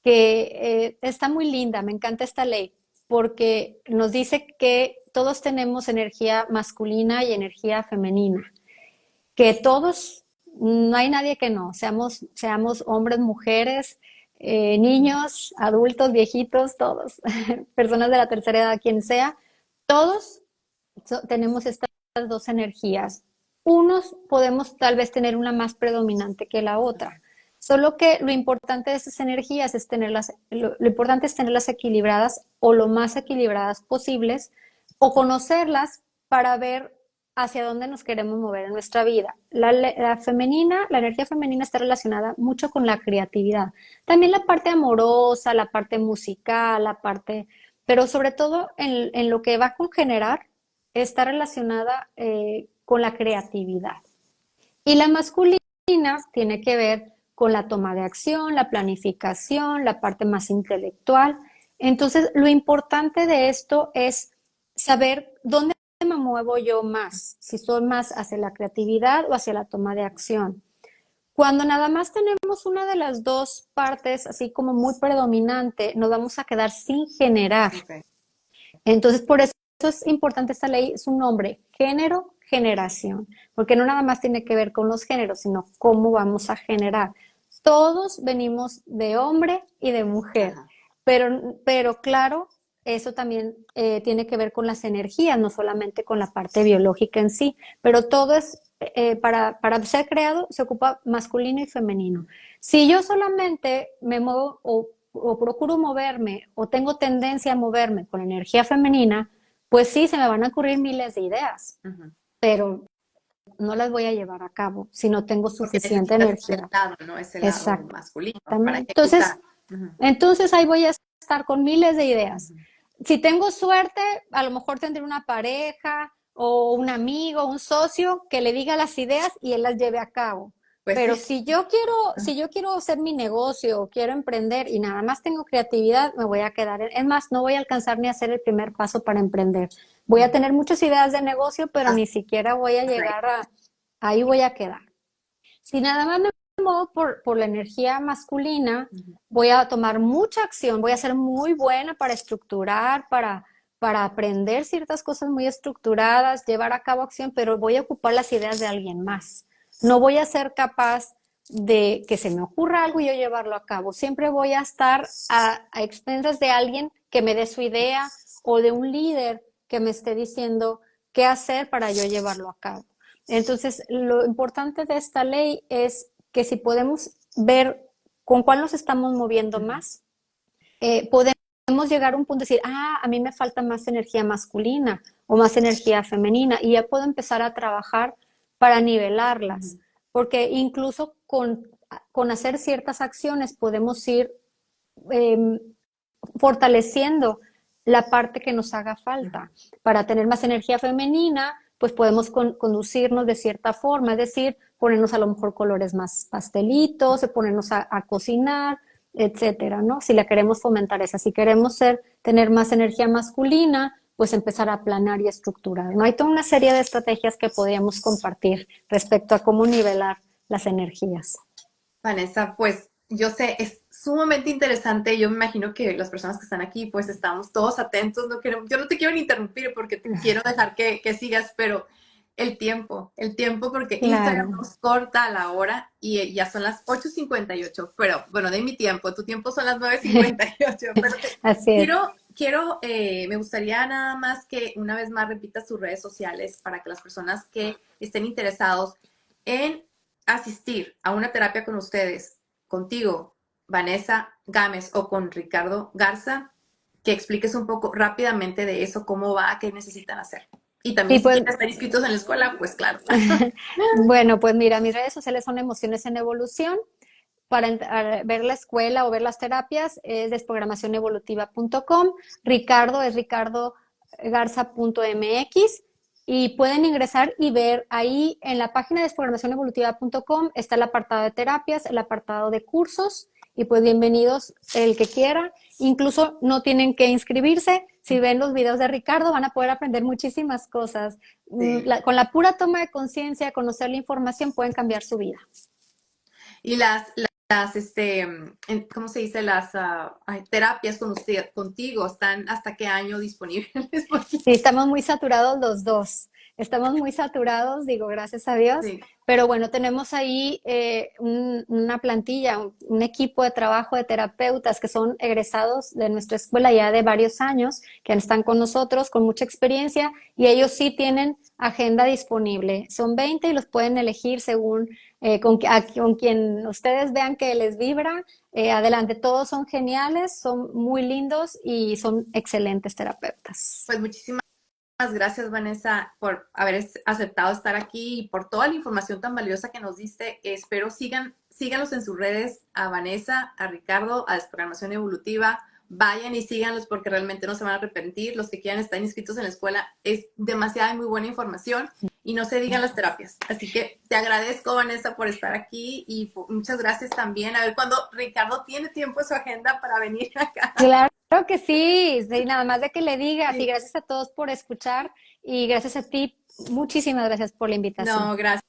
que está muy linda, me encanta esta ley, porque nos dice que todos tenemos energía masculina y energía femenina, que todos, no hay nadie que no, seamos hombres, mujeres, niños, adultos, viejitos, todos, personas de la tercera edad, quien sea, todos tenemos estas dos energías. Unos podemos tal vez tener una más predominante que la otra. Solo que lo importante de esas energías es tenerlas, lo importante es tenerlas equilibradas o lo más equilibradas posibles o conocerlas para ver hacia dónde nos queremos mover en nuestra vida. La energía femenina está relacionada mucho con la creatividad. También la parte amorosa, la parte musical, pero sobre todo en lo que va con generar, está relacionada con la creatividad. Y la masculina tiene que ver con la toma de acción, la planificación, la parte más intelectual. Entonces, lo importante de esto es saber dónde me muevo yo más, si soy más hacia la creatividad o hacia la toma de acción. Cuando nada más tenemos una de las dos partes así como muy predominante, nos vamos a quedar sin generar. Ok. Entonces, por eso es importante esta ley, su nombre, género, generación, porque no nada más tiene que ver con los géneros, sino cómo vamos a generar. Todos venimos de hombre y de mujer, Ajá. pero claro, eso también tiene que ver con las energías, no solamente con la parte biológica en sí, pero todo es, para ser creado, se ocupa masculino y femenino. Si yo solamente me muevo o procuro moverme o tengo tendencia a moverme con energía femenina, pues sí, se me van a ocurrir miles de ideas, Ujú. pero no las voy a llevar a cabo si no tengo Porque suficiente necesitas ese energía. lado, ¿no? Ese lado Exactamente. masculino para ejecutar. Entonces, Ujú, entonces ahí voy a estar con miles de ideas. ujú. Si tengo suerte, a lo mejor tendré una pareja o un amigo, un socio que le diga las ideas y él las lleve a cabo. Pues Pero sí. si yo quiero hacer mi negocio o quiero emprender y nada más tengo creatividad, me voy a quedar. Es más, no voy a alcanzar ni a hacer el primer paso para emprender. Voy a Ujú. tener muchas ideas de negocio, pero Hasta ni siquiera voy a ahí. llegar ahí voy a quedar. Si nada más me muevo por la energía masculina, Ujú. voy a tomar mucha acción, voy a ser muy buena para estructurar, para aprender ciertas cosas muy estructuradas, llevar a cabo acción, pero voy a ocupar las ideas de alguien más. No voy a ser capaz de que se me ocurra algo y yo llevarlo a cabo. Siempre voy a estar a expensas de alguien que me dé su idea o de un líder que me esté diciendo qué hacer para yo llevarlo a cabo. Entonces, lo importante de esta ley es que si podemos ver con cuál nos estamos moviendo Ujú. más, podemos llegar a un punto de decir, a mí me falta más energía masculina o más energía femenina y ya puedo empezar a trabajar para nivelarlas, Ujú. porque incluso con hacer ciertas acciones podemos ir eh, fortaleciendo la parte que nos haga Ujú. falta. Para tener más energía femenina, pues podemos conducirnos de cierta forma, es decir, ponernos a lo mejor colores más pastelitos, ponernos a cocinar, etcétera, ¿no? Si la queremos fomentar esa, si queremos tener más energía masculina, pues empezar a planar y estructurar, ¿no? Hay toda una serie de estrategias que podríamos compartir respecto a cómo nivelar las energías. Vanessa, pues yo sé, es sumamente interesante. Yo me imagino que las personas que están aquí, pues estamos todos atentos. No quiero, yo no te quiero ni interrumpir porque te quiero dejar que sigas, pero el tiempo, porque Instagram Claro, nos corta a la hora y ya son las 8:58. Pero bueno, de mi tiempo, tu tiempo son las 9:58. Pero así es. me gustaría nada más que una vez más repitas tus redes sociales para que las personas que estén interesados en asistir a una terapia con ustedes, contigo, Vanessa Gámez o con Ricardo Garza, que expliques un poco rápidamente de eso, cómo va, qué necesitan hacer. Y Sí, también si pues quieren estar inscritos en la escuela, pues claro. bueno, pues mira, mis redes sociales son Emociones en Evolución. Para ver la escuela o ver las terapias es desprogramacionevolutiva.com. Ricardo es ricardogarza.mx y pueden ingresar y ver ahí en la página de desprogramacionevolutiva.com está el apartado de terapias, el apartado de cursos y pues bienvenidos el que quiera. Incluso no tienen que inscribirse. Si ven los videos de Ricardo van a poder aprender muchísimas cosas. Sí. Con la pura toma de conciencia, conocer la información pueden cambiar su vida. Y ¿cómo se dice? Las terapias con usted, contigo, ¿están hasta qué año disponibles? Porque, Sí, estamos muy saturados los dos. Estamos muy saturados, digo, gracias a Dios. sí, Pero bueno, tenemos ahí una plantilla, un equipo de trabajo de terapeutas que son egresados de nuestra escuela ya de varios años, que están con nosotros con mucha experiencia y ellos sí tienen agenda disponible. Son 20 y los pueden elegir según con quien ustedes vean que les vibra. Adelante, todos son geniales, son muy lindos y son excelentes terapeutas. pues muchísimas gracias, Vanessa, por haber aceptado estar aquí y por toda la información tan valiosa que nos diste. Espero síganlos en sus redes, a Vanessa, a Ricardo, a Desprogramación Evolutiva. Vayan y síganlos porque realmente no se van a arrepentir. Los que quieran estar inscritos en la escuela, es demasiada y muy buena información y no se digan las terapias. Así que te agradezco, Vanessa, por estar aquí y muchas gracias también. A ver cuando Ricardo tiene tiempo en su agenda para venir acá. Claro que sí, sí, nada más de que le digas y Sí. gracias a todos por escuchar y gracias a ti, muchísimas gracias por la invitación. No, gracias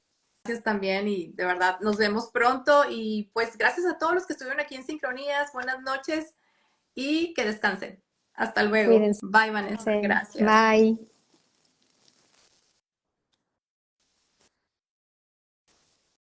también y de verdad nos vemos pronto y pues gracias a todos los que estuvieron aquí en Sincronías, buenas noches y que descansen. Hasta luego. Cuídense. Bye, Vanessa. Gracias. Bye.